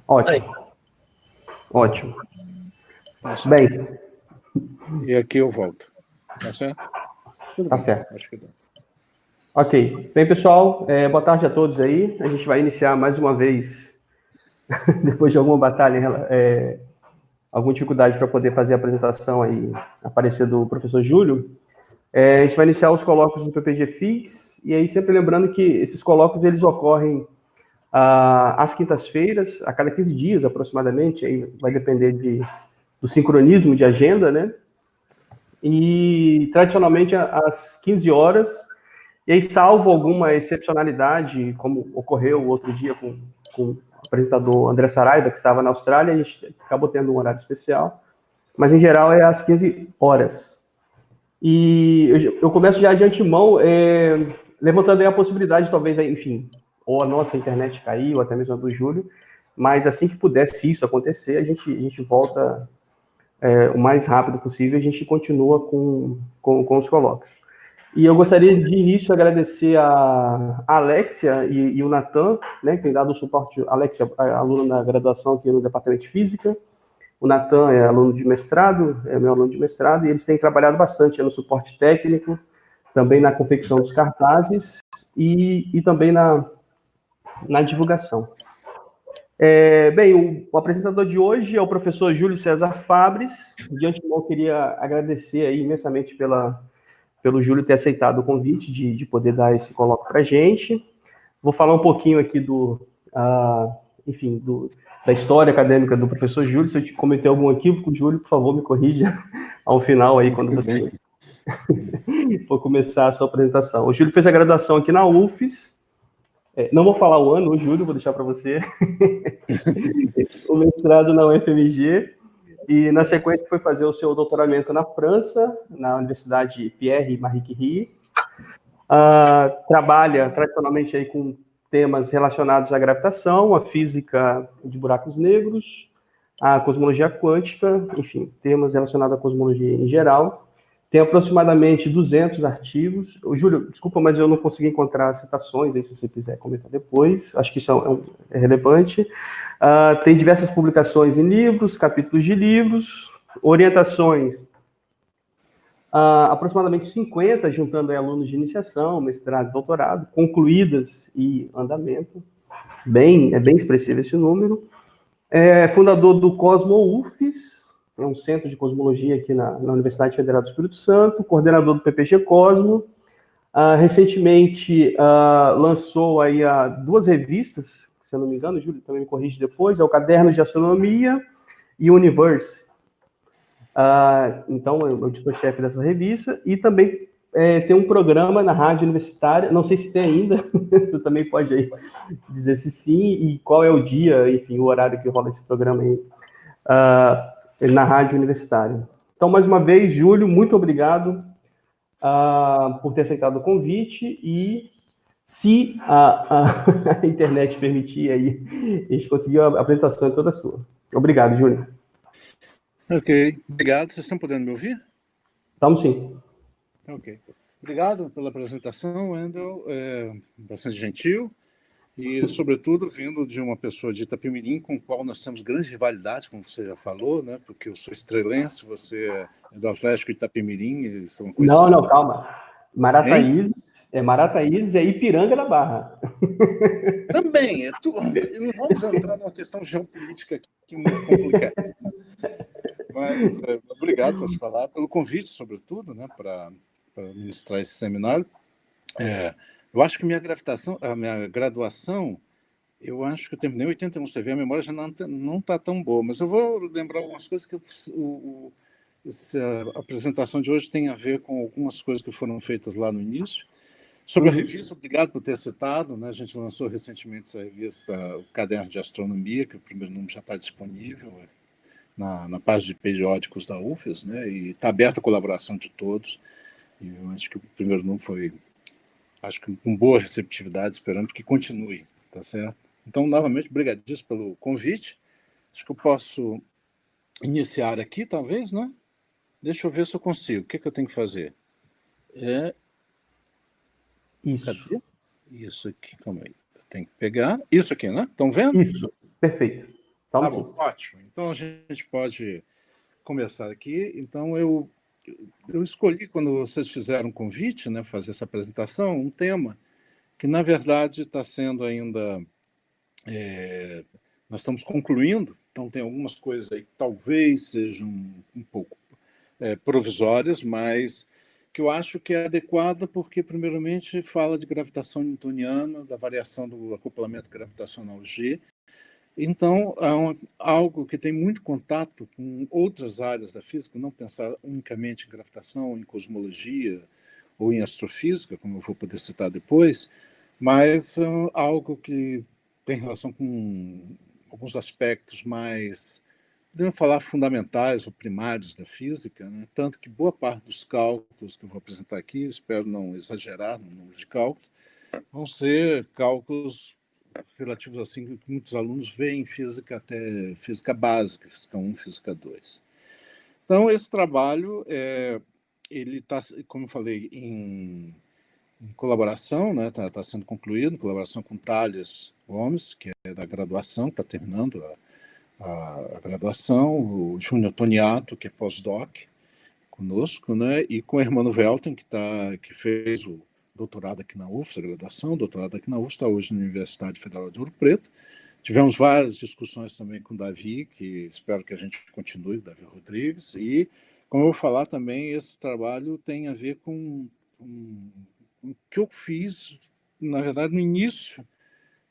Ótimo. Ótimo. Nossa. Bem. E aqui eu volto. Tá certo? Tudo Tá bem. certo. Acho que dá. Ok. Bem, pessoal, boa tarde a todos aí. A gente vai iniciar mais uma vez, depois de alguma batalha, alguma dificuldade para poder fazer a apresentação aí, aparecer do professor Júlio. A gente vai iniciar os colóquios do PPG FIX, e aí sempre lembrando que esses colóquios eles ocorrem às quintas-feiras, a cada 15 dias aproximadamente, aí vai depender do sincronismo de agenda, né? E tradicionalmente às 15 horas, e aí salvo alguma excepcionalidade, como ocorreu o outro dia com o apresentador André Saraiva, que estava na Austrália, a gente acabou tendo um horário especial, mas em geral é às 15 horas. E eu começo já de antemão, levantando aí a possibilidade, talvez, enfim, ou a nossa internet cair, ou até mesmo a do Júlio, mas assim que puder, se isso acontecer, a gente volta o mais rápido possível, a gente continua com os colóquios. E eu gostaria de início agradecer a Alexia e o Natan, né, que tem dado o suporte. A Alexia é aluna da graduação aqui no Departamento de Física, o Natan é aluno de mestrado, é meu aluno de mestrado, e eles têm trabalhado bastante no suporte técnico, também na confecção dos cartazes e também na divulgação. Bem, o apresentador de hoje é o professor Júlio César Fabres. De antemão, eu queria agradecer aí imensamente pelo Júlio ter aceitado o convite de poder dar esse colóquio para a gente. Vou falar um pouquinho aqui enfim, da história acadêmica do professor Júlio. Se eu te cometer algum equívoco, Júlio, por favor, me corrija ao final aí, quando você for começar a sua apresentação. O Júlio fez a graduação aqui na UFES. Não vou falar o ano, Júlio, vou deixar para você. O mestrado na UFMG. E, na sequência, foi fazer o seu doutoramento na França, na Universidade Pierre e Marie Curie. Trabalha tradicionalmente aí com temas relacionados à gravitação, à física de buracos negros, à cosmologia quântica, enfim, temas relacionados à cosmologia em geral. Tem aproximadamente 200 artigos. Júlio, desculpa, mas eu não consegui encontrar citações, aí se você quiser comentar depois, acho que isso é relevante. Tem diversas publicações em livros, capítulos de livros, orientações, aproximadamente 50, juntando aí alunos de iniciação, mestrado, doutorado, concluídas e andamento. É bem expressivo esse número. É fundador do Cosmo UFES, é um centro de cosmologia aqui na Universidade Federal do Espírito Santo, coordenador do PPG Cosmo. Recentemente lançou aí 2 revistas, se eu não me engano, Júlio também me corrige depois, é o Cadernos de Astronomia e Universe. Então, eu sou editor-chefe dessa revista, e também tem um programa na rádio universitária, não sei se tem ainda, você também pode aí dizer se sim, e qual é o dia, enfim, o horário que rola esse programa aí, na rádio universitária. Então, mais uma vez, Júlio, muito obrigado por ter aceitado o convite, e se a internet permitir aí, a gente conseguiu a apresentação toda sua. Obrigado, Júlio. Ok, obrigado. Vocês estão podendo me ouvir? Estamos sim. Ok. Obrigado pela apresentação, Wendel. Bastante gentil. E, sobretudo, vindo de uma pessoa de Itapemirim, com a qual nós temos grande rivalidade, como você já falou, né? Porque eu sou estrelense, você é do Atlético Itapemirim, isso é uma coisa... Não, calma. Marataízes é Ipiranga da Barra. Também. Não vamos entrar numa questão geopolítica aqui muito complicada. Mas obrigado por falar, pelo convite, sobretudo, né, para ministrar esse seminário. Eu acho que a minha graduação, eu acho que eu terminei em 81. Você vê, a memória já não está tão boa, mas eu vou lembrar algumas coisas que essa apresentação de hoje tem a ver com algumas coisas que foram feitas lá no início. Sobre a revista, obrigado por ter citado, né? A gente lançou recentemente essa revista, o Caderno de Astronomia, que o primeiro número já está disponível na página de periódicos da UFES, né? E está aberta a colaboração de todos. E eu acho que o primeiro número foi, acho que com boa receptividade, esperando que continue, tá certo? Então, novamente, obrigadíssimo pelo convite. Acho que eu posso iniciar aqui, talvez, né? Deixa eu ver se eu consigo. O que eu tenho que fazer? Isso. Cadê? Isso aqui, calma aí. Eu tenho que pegar. Isso aqui, né? Estão vendo? Isso, perfeito. Tá Vamos bom, sim. ótimo. Então a gente pode começar aqui. Então eu escolhi, quando vocês fizeram o convite, né, fazer essa apresentação, um tema que, na verdade, está sendo ainda... nós estamos concluindo, então tem algumas coisas aí que talvez sejam um pouco provisórias, mas que eu acho que é adequada porque, primeiramente, fala de gravitação newtoniana, da variação do acoplamento gravitacional G. Então, algo que tem muito contato com outras áreas da física, não pensar unicamente em gravitação, em cosmologia ou em astrofísica, como eu vou poder citar depois, mas algo que tem relação com alguns aspectos mais, podemos falar, fundamentais ou primários da física, né? Tanto que boa parte dos cálculos que eu vou apresentar aqui, espero não exagerar no número de cálculos, vão ser cálculos relativos assim que muitos alunos veem em física, até física básica, física 1, física 2. Então, esse trabalho, ele está, como eu falei, em colaboração, né? Tá sendo concluído, em colaboração com Thales Gomes, que é da graduação, está terminando a graduação, o Júnior Toniato, que é pós-doc conosco, né? E com o Hermano Velten, que fez o doutorado aqui na UFS, a graduação, doutorado aqui na UFS, está hoje na Universidade Federal de Ouro Preto. Tivemos várias discussões também com o Davi, que espero que a gente continue, Davi Rodrigues, e, como eu vou falar também, esse trabalho tem a ver com o que eu fiz, na verdade, no início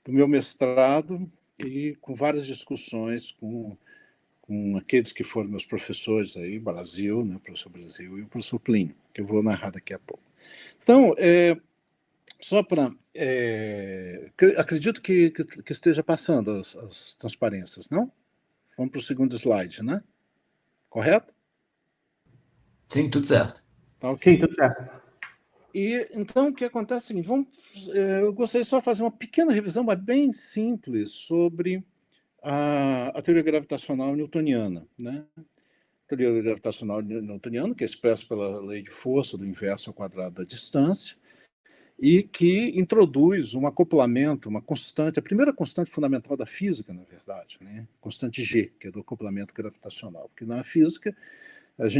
do meu mestrado, e com várias discussões com aqueles que foram meus professores aí, Brasil, né, o professor Brasil e o professor Plínio, que eu vou narrar daqui a pouco. Então, só para... acredito que esteja passando as transparências, não? Vamos para o segundo slide, né? Correto? Sim, tudo certo. Tá, ok. Sim, tudo certo. E, então, o que acontece é o seguinte, eu gostaria só de fazer uma pequena revisão, mas bem simples, sobre a teoria gravitacional newtoniana, né? Teoria gravitacional newtoniana, que é expressa pela lei de força do inverso ao quadrado da distância, e que introduz um acoplamento, uma constante, a primeira constante fundamental da física, na verdade, né? Constante G, que é do acoplamento gravitacional. Porque na física,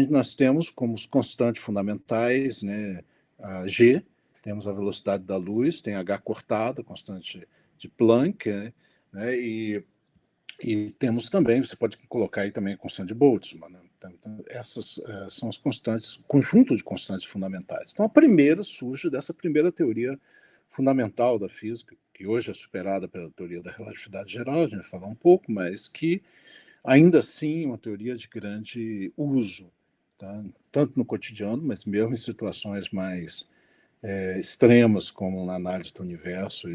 nós temos como os constantes fundamentais, né, a G, temos a velocidade da luz, tem H cortada, constante de Planck, né, e temos também, você pode colocar aí também a constante de Boltzmann, né? Então, essas são as constantes, conjunto de constantes fundamentais. Então, a primeira surge dessa primeira teoria fundamental da física, que hoje é superada pela teoria da relatividade geral, a gente vai falar um pouco, mas que ainda assim é uma teoria de grande uso, tá? Tanto no cotidiano, mas mesmo em situações mais extremas, como na análise do universo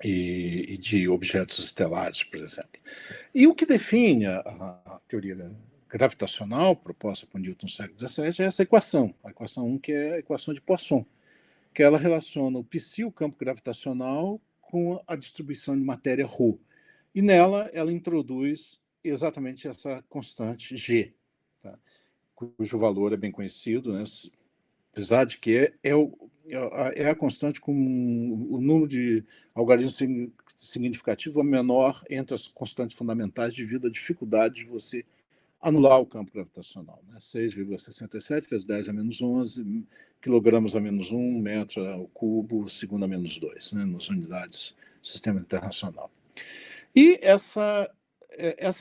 e de objetos estelares, por exemplo. E o que define a teoria gravitacional proposta por Newton no século XVII é essa equação, a equação 1, que é a equação de Poisson, que ela relaciona o psi, o campo gravitacional, com a distribuição de matéria ρ. E nela ela introduz exatamente essa constante G, tá? Cujo valor é bem conhecido, né? Apesar de que é a constante com o número de algarismos significativo menor entre as constantes fundamentais devido à dificuldade de você anular o campo gravitacional, né? 6,67 vezes 10 a menos 11, quilogramas a menos 1, metro ao cubo, segundo a menos 2, né? Nas unidades do sistema internacional. E essa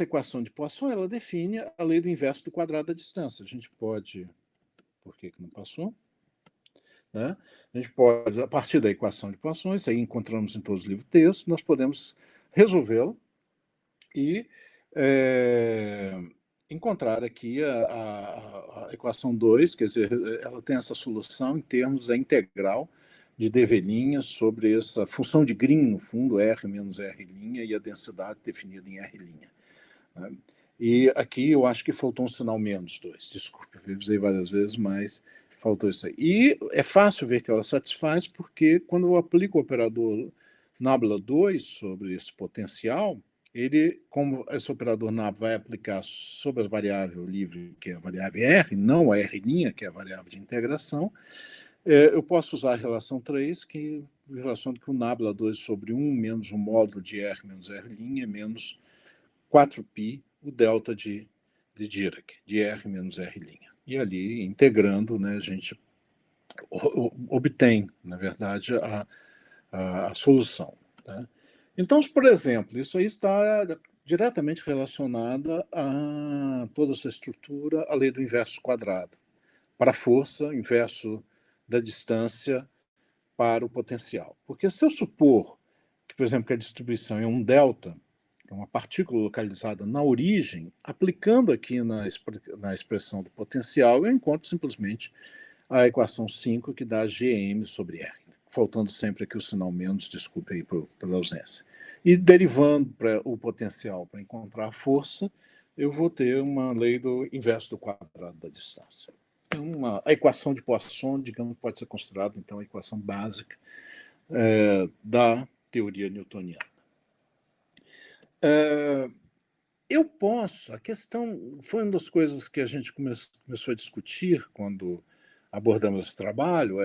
equação de Poisson, ela define a lei do inverso do quadrado da distância. A gente pode... Por que não passou? Né? A gente pode, a partir da equação de Poisson, isso aí encontramos em todos os livros de texto, nós podemos resolvê-lo e encontrar aqui a equação 2, quer dizer, ela tem essa solução em termos da integral de dV' sobre essa função de Green, no fundo, R menos R', e a densidade definida em R'. Né? E aqui eu acho que faltou um sinal menos 2, desculpe, eu avisei várias vezes, mas faltou isso aí. E é fácil ver que ela satisfaz, porque quando eu aplico o operador Nabla 2 sobre esse potencial, ele, como esse operador Nabla vai aplicar sobre a variável livre, que é a variável R, não a R', que é a variável de integração, eu posso usar a relação 3, que relaciona que o Nabla 2 sobre 1 menos o módulo de R menos R' é menos 4π o delta de Dirac, de R menos R'. E ali, integrando, né, a gente obtém, na verdade, a solução. Tá? Então, por exemplo, isso aí está diretamente relacionada a toda essa estrutura, a lei do inverso quadrado. Para a força, inverso da distância para o potencial. Porque se eu supor que, por exemplo, que a distribuição é um delta, é uma partícula localizada na origem, aplicando aqui na expressão do potencial, eu encontro simplesmente a equação 5, que dá Gm sobre R. Faltando sempre aqui o sinal menos, desculpe aí pela ausência. E derivando para o potencial para encontrar a força, eu vou ter uma lei do inverso do quadrado da distância. Então, a equação de Poisson, digamos, pode ser considerada, então, a equação básica da teoria newtoniana. Eu posso, a questão foi uma das coisas que a gente começou a discutir quando abordamos esse trabalho,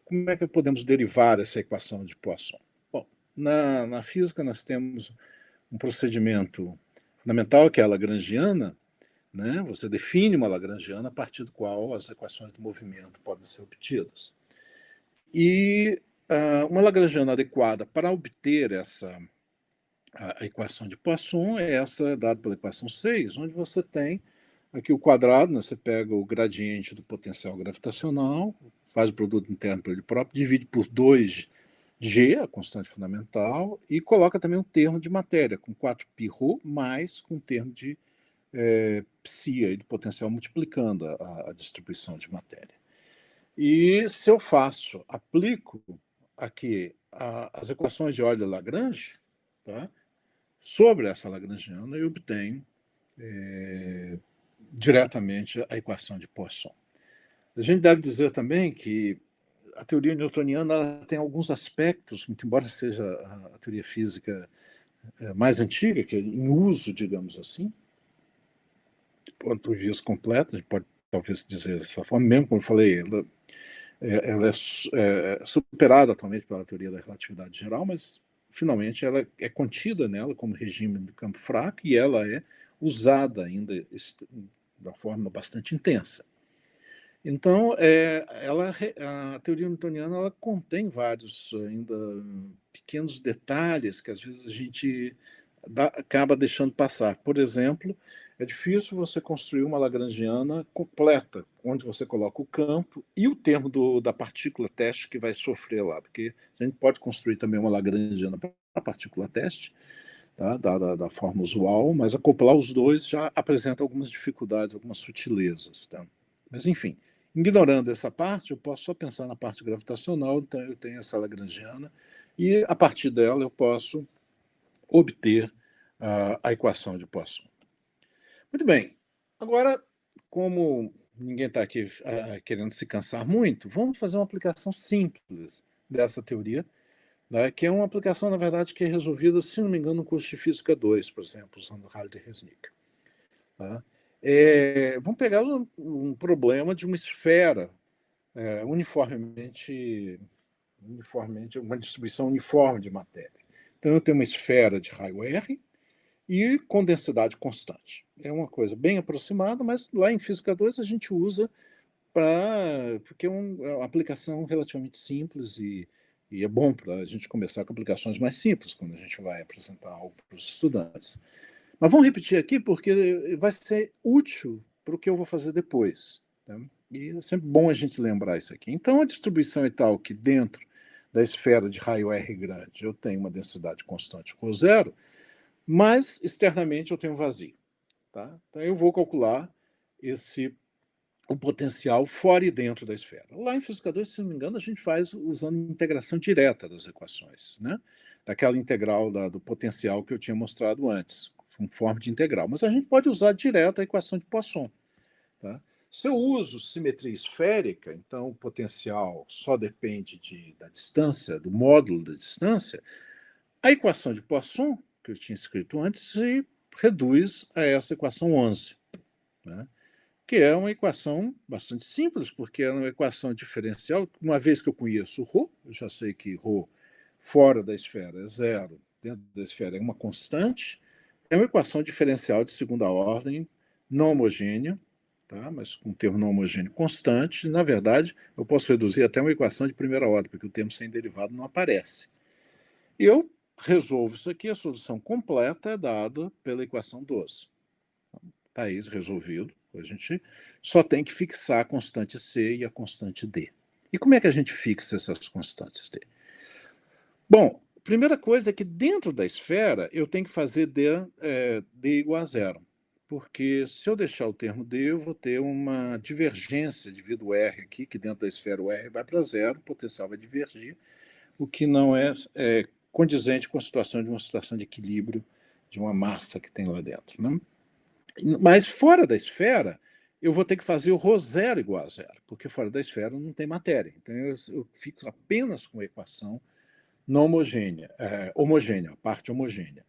como é que podemos derivar essa equação de Poisson? Bom, na física nós temos um procedimento fundamental, que é a lagrangiana, né? Você define uma lagrangiana a partir do qual as equações do movimento podem ser obtidas. E uma lagrangiana adequada para obter a equação de Poisson é essa dada pela equação 6, onde você tem aqui o quadrado, né? Você pega o gradiente do potencial gravitacional, faz o produto interno por ele próprio, divide por 2G, a constante fundamental, e coloca também um termo de matéria, com 4πρ, mais com um termo de psi, aí, do potencial, multiplicando a distribuição de matéria. E se eu aplico aqui as equações de Euler-Lagrange, tá? Sobre essa lagrangiana, eu obtenho diretamente a equação de Poisson. A gente deve dizer também que a teoria newtoniana ela tem alguns aspectos, muito embora seja a teoria física mais antiga, que é em uso, digamos assim, ponto de vista completo, a gente pode talvez dizer dessa forma, mesmo como eu falei, ela é superada atualmente pela teoria da relatividade geral, mas finalmente ela é contida nela como regime de campo fraco e ela é usada ainda de uma forma bastante intensa. Então, a teoria newtoniana ela contém vários ainda pequenos detalhes que às vezes a gente acaba deixando passar. Por exemplo, é difícil você construir uma lagrangiana completa, onde você coloca o campo e o termo da partícula teste que vai sofrer lá, porque a gente pode construir também uma lagrangiana para a partícula teste, tá? da forma usual, mas acoplar os dois já apresenta algumas dificuldades, algumas sutilezas. Tá? Mas, enfim, ignorando essa parte, eu posso só pensar na parte gravitacional, então eu tenho essa lagrangiana, e a partir dela eu posso obter a equação de Poisson. Muito bem. Agora, como ninguém está aqui querendo se cansar muito, vamos fazer uma aplicação simples dessa teoria, né, que é uma aplicação, na verdade, que é resolvida, se não me engano, no curso de Física 2, por exemplo, usando Hölder-Resnick. Tá? Vamos pegar um problema de uma esfera uniformemente, uma distribuição uniforme de matéria. Então, eu tenho uma esfera de raio R, e com densidade constante. É uma coisa bem aproximada, mas lá em Física 2 a gente usa porque é uma aplicação relativamente simples e é bom para a gente começar com aplicações mais simples quando a gente vai apresentar algo para os estudantes. Mas vamos repetir aqui porque vai ser útil para o que eu vou fazer depois. Tá? E é sempre bom a gente lembrar isso aqui. Então, a distribuição é tal que dentro da esfera de raio R grande eu tenho uma densidade constante ρ0, mas externamente eu tenho vazio. Tá? Então eu vou calcular o potencial fora e dentro da esfera. Lá em Física 2, se não me engano, a gente faz usando integração direta das equações, né? Daquela integral do potencial que eu tinha mostrado antes, com forma de integral. Mas a gente pode usar direto a equação de Poisson. Tá? Se eu uso simetria esférica, então o potencial só depende da distância, do módulo da distância, a equação de Poisson, que eu tinha escrito antes, se reduz a essa equação 11, né? Que é uma equação bastante simples, porque é uma equação diferencial. Uma vez que eu conheço ρ, eu já sei que ρ fora da esfera é zero, dentro da esfera é uma constante, É uma equação diferencial de segunda ordem, não homogênea, tá? Mas com um termo não homogêneo constante. Na verdade, eu posso reduzir até uma equação de primeira ordem, porque o termo sem derivado não aparece. E eu resolvo isso aqui, a solução completa é dada pela equação 12. Está isso resolvido. A gente só tem que fixar a constante C e a constante D. E como é que a gente fixa essas constantes D? Bom, a primeira coisa é que dentro da esfera eu tenho que fazer D igual a zero. Porque se eu deixar o termo D, eu vou ter uma divergência devido ao R aqui, que dentro da esfera o R vai para zero, o potencial vai divergir, o que não é condizente com a situação de uma situação de equilíbrio de uma massa que tem lá dentro, né? Mas fora da esfera, eu vou ter que fazer o ρ zero igual a zero, porque fora da esfera não tem matéria. Então eu fico apenas com a equação não homogênea, homogênea, parte homogênea.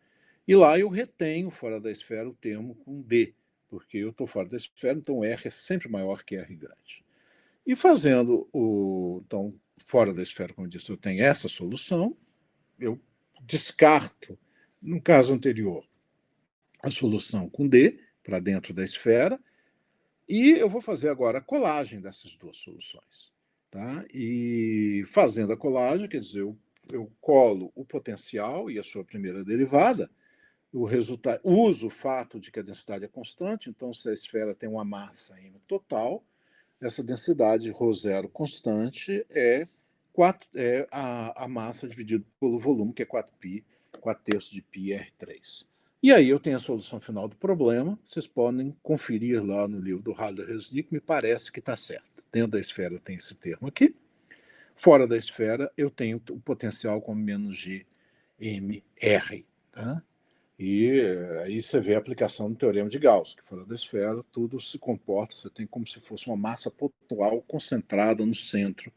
E lá eu retenho fora da esfera o termo com D, porque eu estou fora da esfera, então R é sempre maior que R grande. E fazendo então, fora da esfera, como eu disse, eu tenho essa solução, eu descarto, no caso anterior, a solução com D para dentro da esfera, e eu vou fazer agora a colagem dessas duas soluções. Tá? E fazendo a colagem, quer dizer, eu colo o potencial e a sua primeira derivada, o resultado, uso o fato de que a densidade é constante, então se a esfera tem uma massa M total, essa densidade ρ0 constante é a massa dividido pelo volume, que é 4π, 4/3 de πr3. E aí eu tenho a solução final do problema, vocês podem conferir lá no livro do Halder-Resnick, me parece que está certo. Dentro da esfera tem esse termo aqui, fora da esfera eu tenho o potencial como menos g mr. Tá? E aí você vê a aplicação do teorema de Gauss, que fora da esfera tudo se comporta, você tem como se fosse uma massa pontual concentrada no centro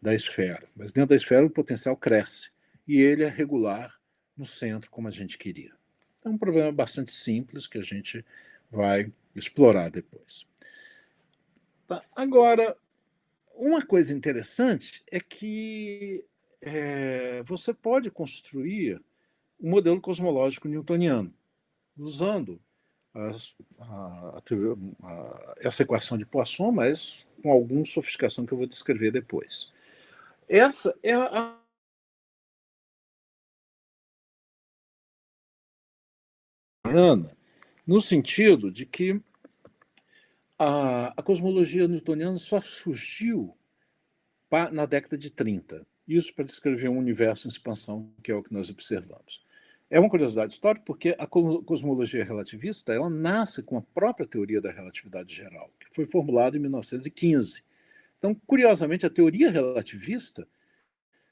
da esfera. Mas dentro da esfera o potencial cresce e ele é regular no centro, como a gente queria. É um problema bastante simples que a gente vai explorar depois. Tá? Agora, uma coisa interessante é que você pode construir um modelo cosmológico newtoniano usando essa equação de Poisson, mas com alguma sofisticação que eu vou descrever depois. Essa é no sentido de que a cosmologia newtoniana só surgiu na década de 30. Isso para descrever um universo em expansão, que é o que nós observamos. É uma curiosidade histórica porque a cosmologia relativista ela nasce com a própria teoria da relatividade geral, que foi formulada em 1915. Então, curiosamente, a teoria relativista,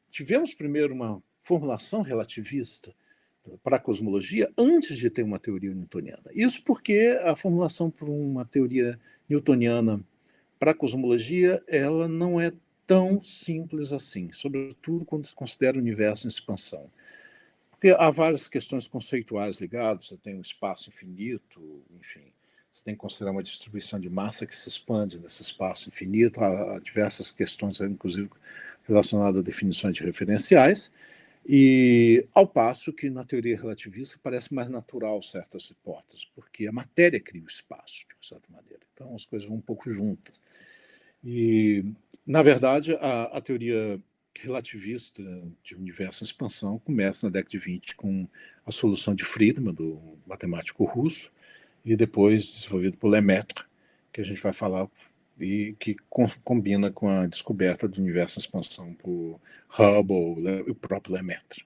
tivemos primeiro uma formulação relativista para a cosmologia antes de ter uma teoria newtoniana. Isso porque a formulação por uma teoria newtoniana para a cosmologia ela não é tão simples assim, sobretudo quando se considera o universo em expansão. Porque há várias questões conceituais ligadas, você tem um espaço infinito, enfim, você tem que considerar uma distribuição de massa que se expande nesse espaço infinito, há diversas questões, inclusive relacionadas a definições de referenciais, e ao passo que na teoria relativista parece mais natural certas hipóteses, porque a matéria cria o espaço, de uma certa maneira. Então as coisas vão um pouco juntas. E, na verdade, a teoria relativista de universo em expansão começa na década de 20 com a solução de Friedmann, do matemático russo, e depois desenvolvido por Lemaitre, que a gente vai falar, e que combina com a descoberta do universo em expansão por Hubble e o próprio Lemaitre.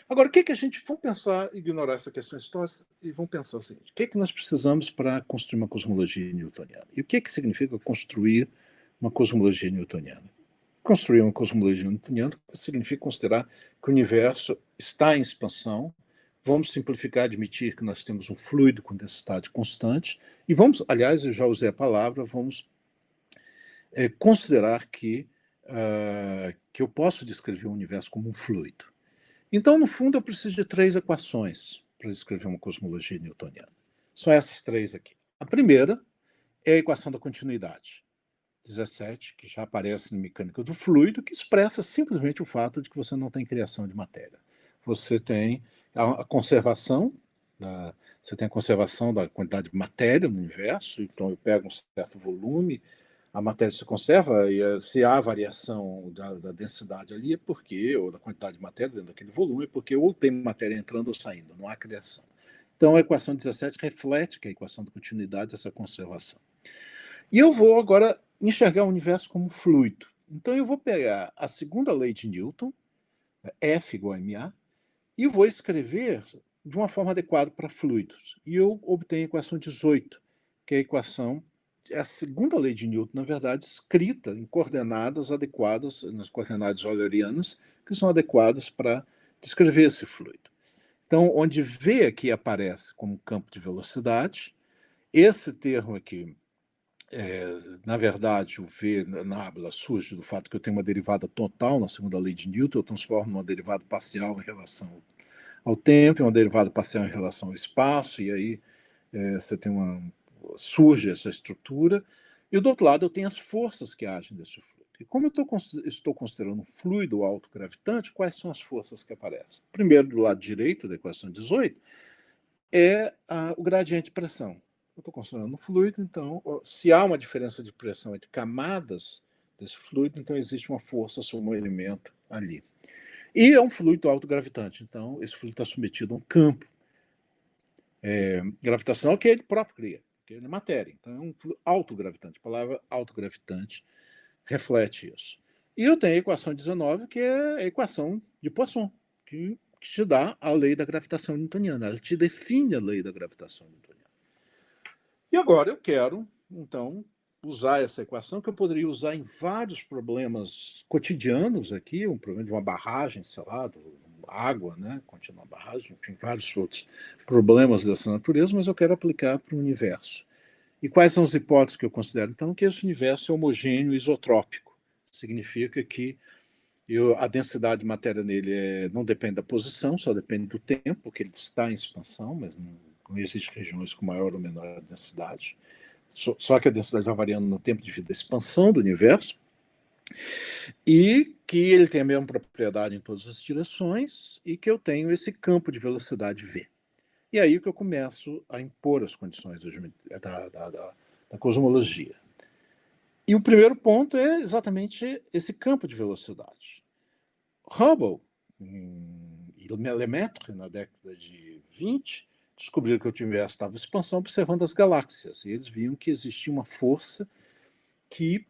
Agora, o que a gente vai pensar, ignorar essa questão histórica, e vamos pensar o seguinte: o que nós precisamos para construir uma cosmologia newtoniana? E o que significa construir uma cosmologia newtoniana? Construir uma cosmologia newtoniana significa considerar que o universo está em expansão. Vamos simplificar, admitir que nós temos um fluido com densidade constante e vamos, aliás, eu já usei a palavra, vamos considerar que eu posso descrever o universo como um fluido. Então, no fundo, eu preciso de 3 equações para descrever uma cosmologia newtoniana. São essas 3 aqui. A primeira é a equação da continuidade. 17, que já aparece na mecânica do fluido, que expressa simplesmente o fato de que você não tem criação de matéria. Você tem a conservação você tem a conservação da quantidade de matéria no universo, então eu pego um certo volume, a matéria se conserva, e se há variação da densidade ali, é porque, ou da quantidade de matéria dentro daquele volume, é porque ou tem matéria entrando ou saindo, não há criação. Então, a equação 17 reflete que a equação da continuidade, essa conservação. E eu vou agora enxergar o universo como fluido. Então, eu vou pegar a segunda lei de Newton, F igual a ma, e vou escrever de uma forma adequada para fluidos. E eu obtenho a equação 18, que é a equação, é a segunda lei de Newton, na verdade, escrita em coordenadas adequadas, nas coordenadas eulerianas, que são adequadas para descrever esse fluido. Então, onde V aqui aparece como campo de velocidade, esse termo aqui, na verdade, o V na Ábila surge do fato que eu tenho uma derivada total na segunda lei de Newton, eu transformo uma derivada parcial em relação ao tempo, uma derivada parcial em relação ao espaço, e aí você tem surge essa estrutura, e do outro lado eu tenho as forças que agem nesse fluido. E como eu estou considerando um fluido autogravitante, quais são as forças que aparecem? Primeiro, do lado direito da equação 18, é o gradiente de pressão. Eu estou considerando um fluido, então, se há uma diferença de pressão entre camadas desse fluido, então existe uma força sobre um elemento ali. E é um fluido autogravitante, então esse fluido está submetido a um campo gravitacional que ele próprio cria, que ele é matéria. Então é um fluido autogravitante. A palavra autogravitante reflete isso. E eu tenho a equação 19, que é a equação de Poisson, que te dá a lei da gravitação newtoniana. Ela te define a lei da gravitação newtoniana. E agora eu quero, então, usar essa equação, que eu poderia usar em vários problemas cotidianos aqui, um problema de uma barragem, sei lá, água, né, continuar a barragem, enfim, vários outros problemas dessa natureza, mas eu quero aplicar para o universo. E quais são as hipóteses que eu considero? Então, que esse universo é homogêneo isotrópico. Significa que a densidade de matéria nele não depende da posição, só depende do tempo, porque ele está em expansão, mas não existem regiões com maior ou menor densidade. Só que a densidade vai variando no tempo devido à expansão do universo, e que ele tem a mesma propriedade em todas as direções, e que eu tenho esse campo de velocidade v. E aí que eu começo a impor as condições da cosmologia. E o primeiro ponto é exatamente esse campo de velocidade. Hubble e Lemaitre, na década de 20, descobriram que o universo estava em expansão observando as galáxias. E eles viam que existia uma força que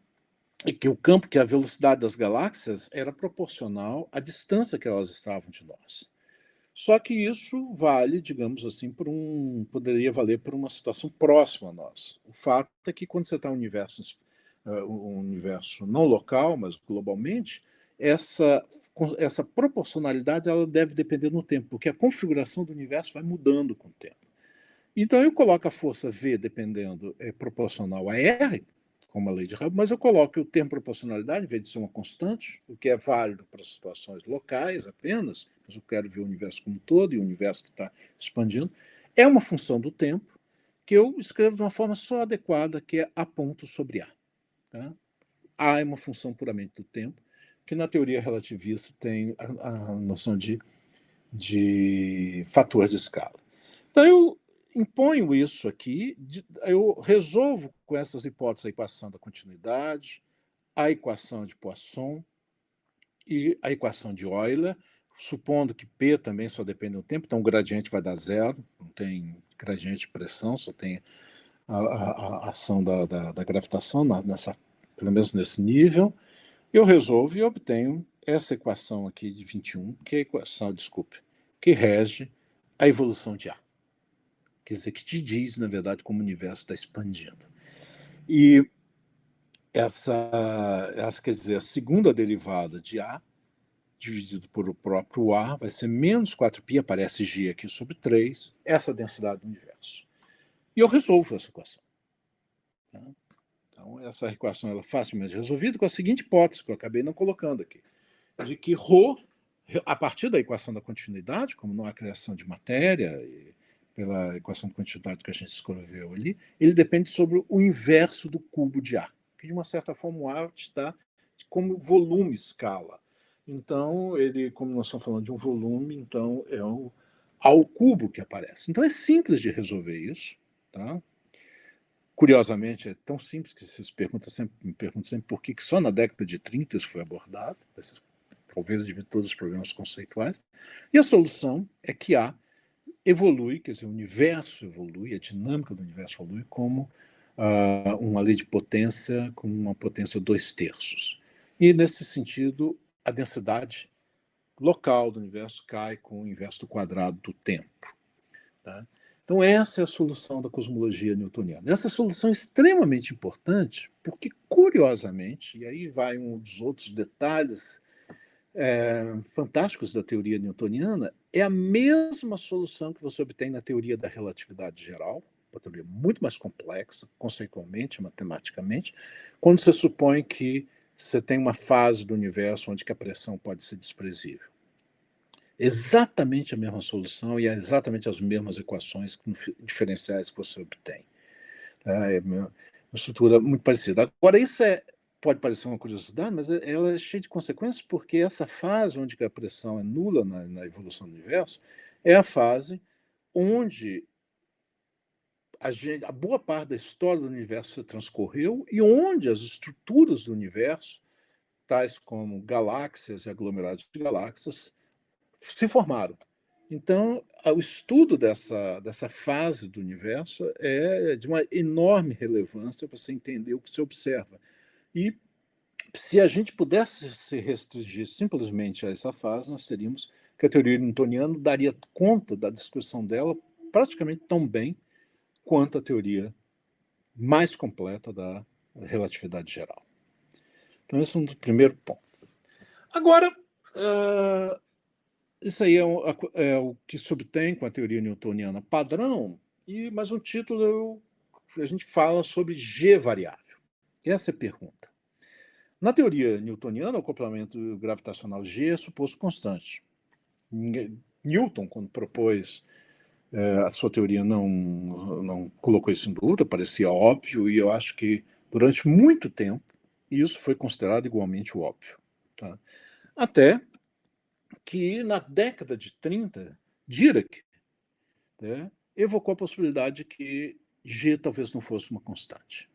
o campo, que a velocidade das galáxias era proporcional à distância que elas estavam de nós. Só que isso vale, digamos assim, poderia valer por uma situação próxima a nós. O fato é que quando você está em um universo não local, mas globalmente, essa proporcionalidade ela deve depender no tempo, porque a configuração do universo vai mudando com o tempo. Então eu coloco a força V dependendo, proporcional a R, como a lei de Hubble, mas eu coloco o termo proporcionalidade, em vez de ser uma constante, o que é válido para situações locais apenas, mas eu quero ver o universo como um todo e o universo que está expandindo, é uma função do tempo que eu escrevo de uma forma só adequada, que é A ponto sobre A. Tá? A é uma função puramente do tempo, que na teoria relativista tem a noção de fator de escala. Então eu imponho isso aqui, eu resolvo com essas hipóteses a equação da continuidade, a equação de Poisson e a equação de Euler, supondo que P também só depende do tempo, então o gradiente vai dar zero, não tem gradiente de pressão, só tem a ação da gravitação, pelo menos nesse nível. Eu resolvo e obtenho essa equação aqui de 21, que é a equação, desculpe, que rege a evolução de A. Quer dizer, que te diz, na verdade, como o universo está expandindo. E quer dizer, a segunda derivada de A, dividido por o próprio A, vai ser menos 4π, aparece G aqui sobre 3, essa densidade do universo. E eu resolvo essa equação. Tá? Então, essa equação ela é facilmente resolvida com a seguinte hipótese, que eu acabei não colocando aqui, de que ρ, a partir da equação da continuidade, como não há criação de matéria, pela equação de continuidade que a gente escreveu ali, ele depende sobre o inverso do cubo de A, que de uma certa forma o A está como volume escala. Então, como nós estamos falando de um volume, então ao cubo que aparece. Então é simples de resolver isso, tá? Curiosamente, é tão simples que vocês me perguntam sempre por que só na década de 30 isso foi abordado, talvez devido a todos os problemas conceituais. E a solução é que A evolui, quer dizer, o universo evolui, a dinâmica do universo evolui como uma lei de potência com uma potência 2/3. E, nesse sentido, a densidade local do universo cai com o inverso do quadrado do tempo. Tá? Então, essa é a solução da cosmologia newtoniana. Essa solução é extremamente importante porque, curiosamente, e aí vai um dos outros detalhes fantásticos da teoria newtoniana, é a mesma solução que você obtém na teoria da relatividade geral, uma teoria muito mais complexa, conceitualmente, matematicamente, quando você supõe que você tem uma fase do universo onde que a pressão pode ser desprezível. Exatamente a mesma solução e exatamente as mesmas equações diferenciais que você obtém. É uma estrutura muito parecida. Agora, isso pode parecer uma curiosidade, mas ela é cheia de consequências, porque essa fase onde a pressão é nula na evolução do universo é a fase onde a boa parte da história do universo se transcorreu e onde as estruturas do universo, tais como galáxias e aglomerados de galáxias, se formaram. Então, o estudo dessa fase do universo é de uma enorme relevância para você entender o que se observa. E se a gente pudesse se restringir simplesmente a essa fase, nós teríamos que a teoria newtoniana daria conta da descrição dela praticamente tão bem quanto a teoria mais completa da relatividade geral. Então, esse é um primeiro ponto. Agora, isso aí é o que se obtém com a teoria newtoniana padrão, mas o título a gente fala sobre G variável. Essa é a pergunta. Na teoria newtoniana, o acoplamento gravitacional G é suposto constante. Newton, quando propôs a sua teoria, não colocou isso em dúvida, parecia óbvio, e eu acho que durante muito tempo isso foi considerado igualmente óbvio. Tá? Até que na década de 30, Dirac evocou a possibilidade de que G talvez não fosse uma constante.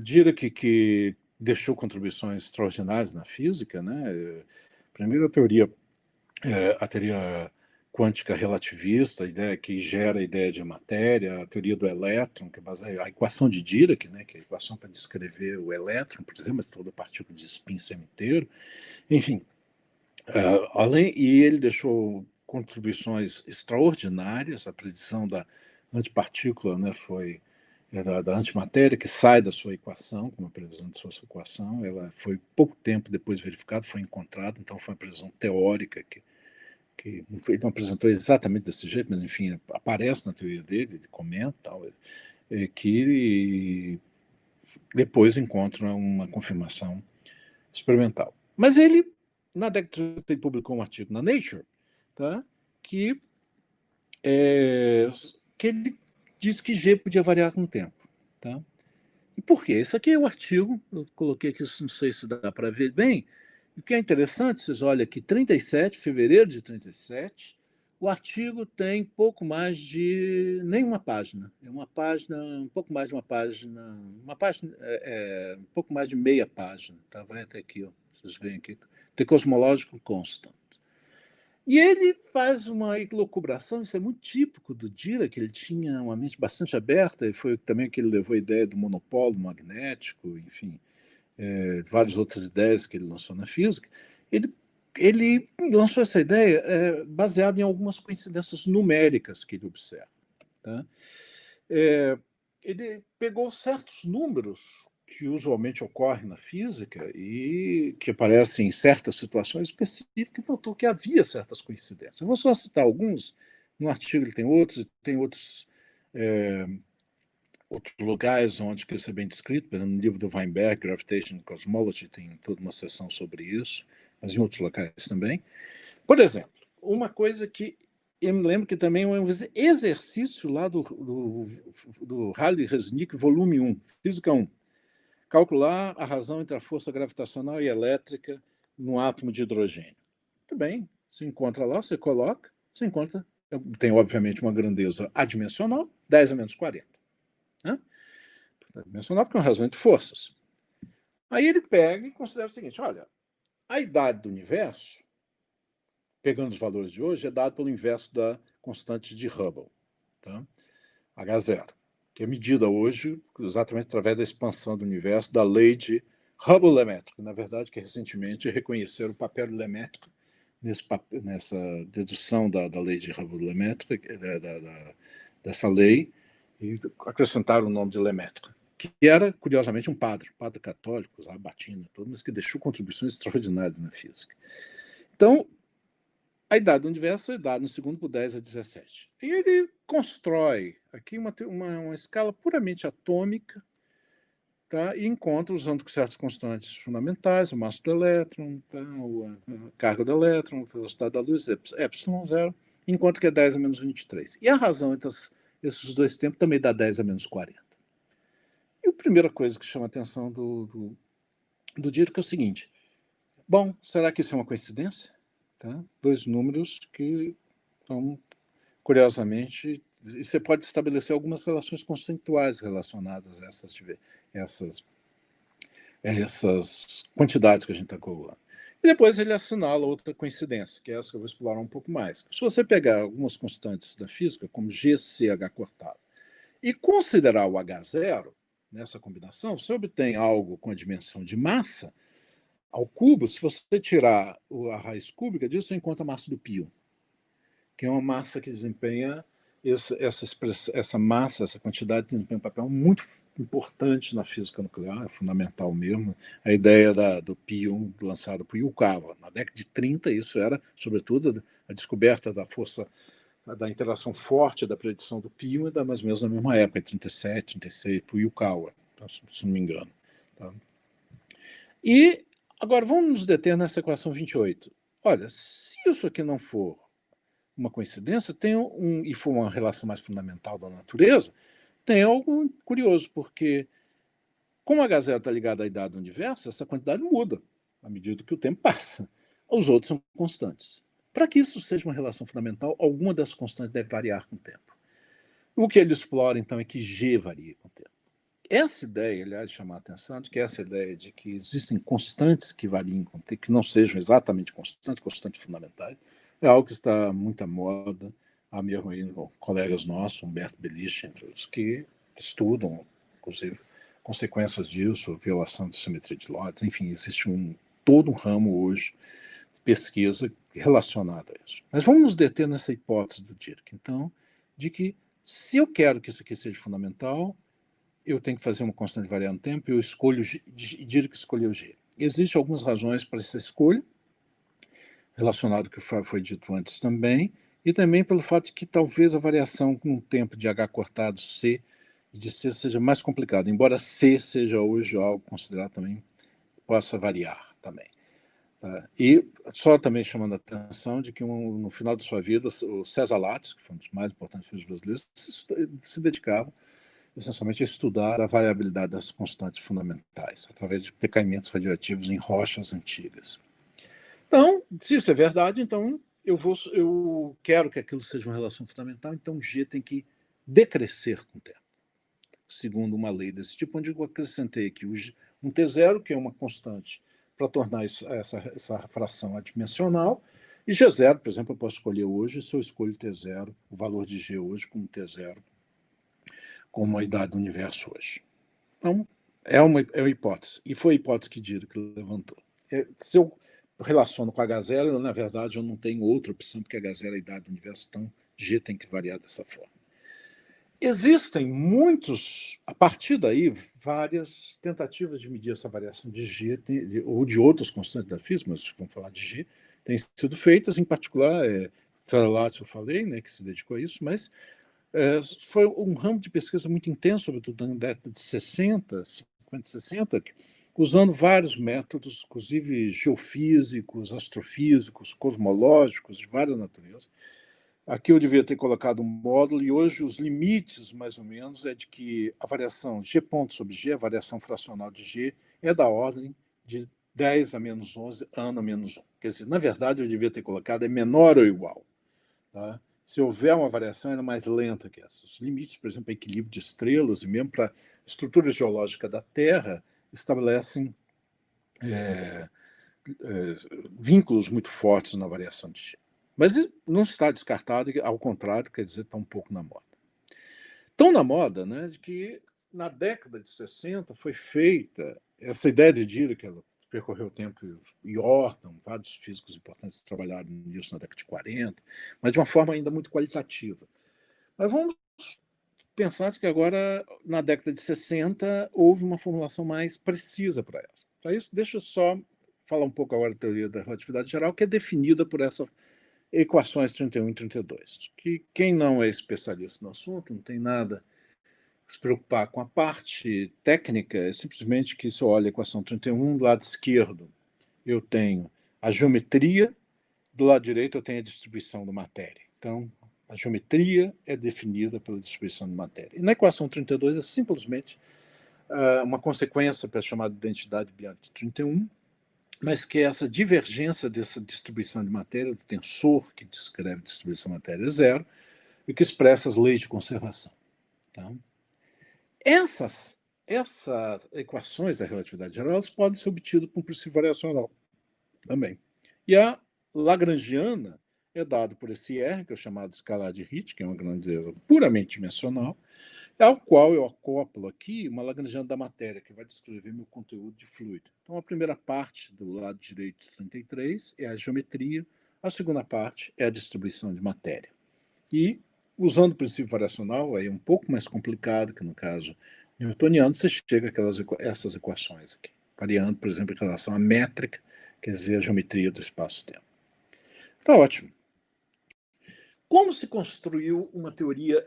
Dirac, que deixou contribuições extraordinárias na física, primeiro a teoria quântica relativista, a ideia que gera a ideia de matéria, a teoria do elétron, que baseia a equação de Dirac, que é a equação para descrever o elétron, por exemplo, mas toda partícula de spin inteiro. Enfim, e ele deixou contribuições extraordinárias. A predição da antipartícula foi da antimatéria, que sai da sua equação, como a previsão de sua equação. Ela foi pouco tempo depois verificada, foi encontrada, então foi uma previsão teórica que ele não apresentou exatamente desse jeito, mas enfim, aparece na teoria dele, ele comenta, que depois encontra uma confirmação experimental. Mas ele, na década de 30, ele publicou um artigo na Nature, que ele disse que G podia variar com o tempo. E por quê? Esse aqui é o artigo, eu coloquei aqui, não sei se dá para ver bem. O que é interessante, vocês olham aqui, 37, fevereiro de 37, o artigo tem pouco mais de nenhuma página. É uma página, um pouco mais de uma página, um pouco mais de meia página. Vai até aqui, vocês veem aqui. The Cosmological Constant. E ele faz uma elucubração, isso é muito típico do Dirac, que ele tinha uma mente bastante aberta, e foi também que ele levou a ideia do monopólio magnético, enfim, várias outras ideias que ele lançou na física. Ele lançou essa ideia baseada em algumas coincidências numéricas que ele observa. Ele pegou certos números que usualmente ocorrem na física e que aparecem em certas situações específicas, e notou que havia certas coincidências. Eu vou só citar alguns. No artigo ele tem outros lugares onde isso é bem descrito. Por exemplo, no livro do Weinberg, Gravitation and Cosmology, tem toda uma seção sobre isso, mas em outros locais também. Por exemplo, uma coisa que eu me lembro que também é um exercício lá do Halley-Resnick, volume 1, Física 1. Calcular a razão entre a força gravitacional e elétrica no átomo de hidrogênio. Muito bem, você encontra lá, você coloca, você encontra tem, obviamente, uma grandeza adimensional, 10 a menos 40. Né? Adimensional porque é uma razão entre forças. Aí ele pega e considera o seguinte, olha, a idade do universo, pegando os valores de hoje, é dado pelo inverso da constante de Hubble, tá? H0, que é medida hoje exatamente através da expansão do universo, da lei de Hubble-Lemaître, na verdade, que recentemente reconheceram o papel de Lemaître nessa dedução da lei de Hubble-Lemaître, dessa lei, e acrescentaram o nome de Lemaître, que era, curiosamente, um padre católico, usava batina, mas que deixou contribuições extraordinárias na física. Então, a idade do universo é dada no segundo por 10 a 17. E ele constrói aqui uma escala puramente atômica, tá? E encontra, usando certas constantes fundamentais, a massa do elétron, tá? A carga do elétron, a velocidade da luz, epsilon zero, encontra que é 10 a menos 23. E a razão entre esses dois tempos também dá 10 a menos 40. E a primeira coisa que chama a atenção do Dirac é o seguinte, bom, será que isso é uma coincidência? Tá? Dois números que são, curiosamente, e você pode estabelecer algumas relações conceituais relacionadas a essas quantidades que a gente está calculando. E depois ele assinala outra coincidência, que é essa que eu vou explorar um pouco mais. Se você pegar algumas constantes da física, como G, C, H cortado, e considerar o H0 nessa combinação, você obtém algo com a dimensão de massa ao cubo. Se você tirar a raiz cúbica disso, você encontra a massa do pio, que é uma massa que desempenha essa massa, essa quantidade desempenha um papel muito importante na física nuclear, é fundamental mesmo. A ideia do pion lançada por Yukawa. Na década de 30, isso era, sobretudo, a descoberta da força, da interação forte da predição do pion, mais ou menos na mesma época, em 37, 36, por Yukawa, se não me engano. Tá? E agora vamos nos deter nessa equação 28. Olha, se isso aqui não for uma coincidência, e for uma relação mais fundamental da natureza, tem algo curioso, porque como a H0 está ligada à idade do universo, essa quantidade muda à medida que o tempo passa. Os outros são constantes. Para que isso seja uma relação fundamental, alguma das constantes deve variar com o tempo. O que ele explora, então, é que G varia com o tempo. Essa ideia, aliás, chama a atenção de que essa ideia de que existem constantes que variem com o tempo, que não sejam exatamente constantes fundamentais, é algo que está muito à moda. Há mesmo aí colegas nossos, Humberto Belich, entre outros, que estudam, inclusive, consequências disso, violação da simetria de Lorentz, enfim, existe todo um ramo hoje de pesquisa relacionada a isso. Mas vamos nos deter nessa hipótese do Dirac, então, de que se eu quero que isso aqui seja fundamental, eu tenho que fazer uma constante variar no tempo, eu escolho G, e Dirac escolheu G. Existem algumas razões para essa escolha, relacionado com o que foi dito antes também, e também pelo fato de que talvez a variação com o tempo de H cortado C e de C seja mais complicada, embora C seja hoje algo considerado também, possa variar também. E só também chamando a atenção de que no final de sua vida, o César Lattes, que foi um dos mais importantes físicos brasileiros, se dedicava essencialmente a estudar a variabilidade das constantes fundamentais, através de decaimentos radioativos em rochas antigas. Então, se isso é verdade, então eu quero que aquilo seja uma relação fundamental, então G tem que decrescer com o tempo, segundo uma lei desse tipo, onde eu acrescentei aqui um T0, que é uma constante, para tornar essa fração adimensional, e G0, por exemplo, eu posso escolher hoje, se eu escolho T0, o valor de G hoje como T0, como a idade do universo hoje. Então, é uma hipótese, e foi a hipótese que Dirac levantou. Se eu relaciono com H0, na verdade, eu não tenho outra opção, porque H0 é a idade do universo, então G tem que variar dessa forma. Existem a partir daí, várias tentativas de medir essa variação de G, ou de outras constantes da física, mas vamos falar de G, têm sido feitas, em particular, Trellatz, eu falei, né, que se dedicou a isso, mas foi um ramo de pesquisa muito intenso, sobretudo na década de 60, 50, 60, usando vários métodos, inclusive geofísicos, astrofísicos, cosmológicos, de várias naturezas. Aqui eu devia ter colocado um módulo, e hoje os limites, mais ou menos, é de que a variação G ponto sobre G, a variação fracional de G, é da ordem de 10 a menos 11, ano a menos 1. Quer dizer, na verdade, eu devia ter colocado é menor ou igual. Tá? se houver uma variação, ela é mais lenta que essa. Os limites, por exemplo, para equilíbrio de estrelas e mesmo para a estrutura geológica da Terra estabelecem vínculos muito fortes na variação de G. Mas não está descartado, ao contrário, quer dizer, está um pouco na moda. Tão na moda, né, de que na década de 60 foi feita essa ideia de Dirac, que ela percorreu o tempo, e Orton, vários físicos importantes trabalharam nisso na década de 40, mas de uma forma ainda muito qualitativa. Mas vamos pensar que agora, na década de 60, houve uma formulação mais precisa para essa. Para isso, deixa eu só falar um pouco agora da teoria da relatividade geral, que é definida por essas equações 31 e 32, que quem não é especialista no assunto, não tem nada a se preocupar com a parte técnica, é simplesmente que se eu olho a equação 31, do lado esquerdo eu tenho a geometria, do lado direito eu tenho a distribuição da matéria. Então, a geometria é definida pela distribuição de matéria. E na equação 32 é simplesmente uma consequência para a chamada identidade Bianchi 31, mas que é essa divergência dessa distribuição de matéria, do tensor que descreve a distribuição de matéria é zero, e que expressa as leis de conservação. Tá? Essas equações da relatividade geral elas podem ser obtidas por um princípio variacional também. E a lagrangiana é dada por esse R, que é o chamado escalar de Hit, que é uma grandeza puramente dimensional, ao qual eu acoplo aqui uma lagrangiana da matéria, que vai descrever meu conteúdo de fluido. Então, a primeira parte do lado direito de 33 é a geometria, a segunda parte é a distribuição de matéria. E, usando o princípio variacional, aí é um pouco mais complicado que no caso newtoniano, você chega a essas equações aqui, variando, por exemplo, em relação à métrica, quer dizer, a geometria do espaço-tempo. Tá ótimo. Como se construiu uma teoria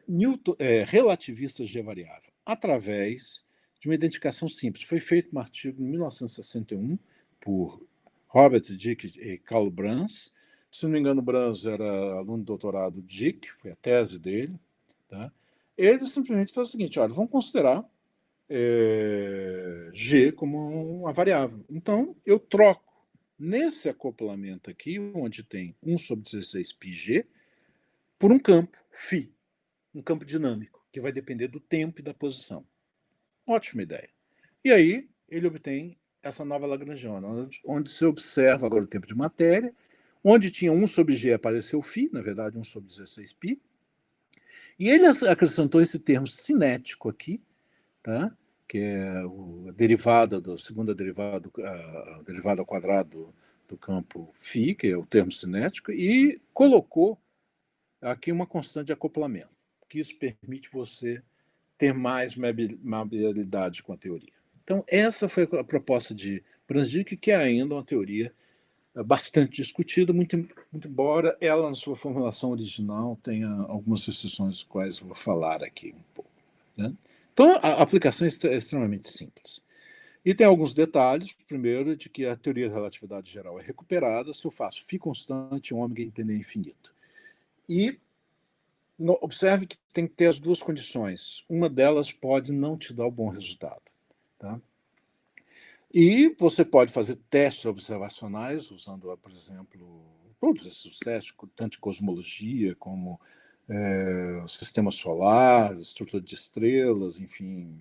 relativista G variável? Através de uma identificação simples. Foi feito um artigo em 1961 por Robert Dicke e Karl Brans. Se não me engano, Brans era aluno de doutorado de Dicke, foi a tese dele. Tá? Ele simplesmente fez o seguinte, olha, vamos considerar G como uma variável. Então, eu troco nesse acoplamento aqui, onde tem 1 sobre 16 πg, por um campo φ, um campo dinâmico, que vai depender do tempo e da posição. Ótima ideia. E aí, ele obtém essa nova lagrangiana, onde se observa agora o tempo de matéria, onde tinha 1 sobre g apareceu φ, na verdade 1 sobre 16 π, e ele acrescentou esse termo cinético aqui, tá? Que é a derivada do segunda derivada, a derivada ao quadrado do campo φ, que é o termo cinético, e colocou aqui uma constante de acoplamento, que isso permite você ter mais maleabilidade com a teoria. Então, essa foi a proposta de Brans-Dicke, que é ainda uma teoria bastante discutida, muito embora ela, na sua formulação original, tenha algumas restrições, das quais eu vou falar aqui um pouco. Né? Então, a aplicação é extremamente simples. E tem alguns detalhes. Primeiro, de que a teoria da relatividade geral é recuperada se eu faço φ constante, ômega entender infinito. E observe que tem que ter as duas condições. Uma delas pode não te dar o bom resultado. Tá? E você pode fazer testes observacionais, usando, por exemplo, todos esses testes, tanto de cosmologia como o sistema solar, estrutura de estrelas, enfim,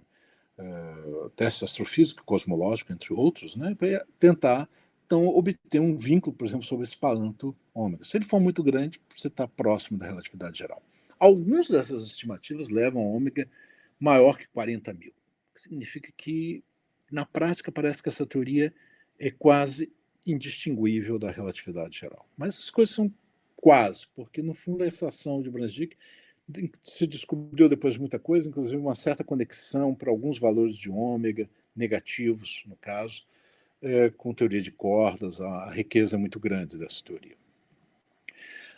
teste astrofísico, cosmológico, entre outros, né, para tentar então, obter um vínculo, por exemplo, sobre esse parâmetro ômega. Se ele for muito grande, você está próximo da relatividade geral. Algumas dessas estimativas levam a ômega maior que 40 mil, o que significa que, na prática, parece que essa teoria é quase indistinguível da relatividade geral. Mas as coisas são quase, porque, no fundo, a estação de Brans-Dicke se descobriu depois muita coisa, inclusive uma certa conexão para alguns valores de ômega, negativos, no caso, com teoria de cordas, a riqueza é muito grande dessa teoria.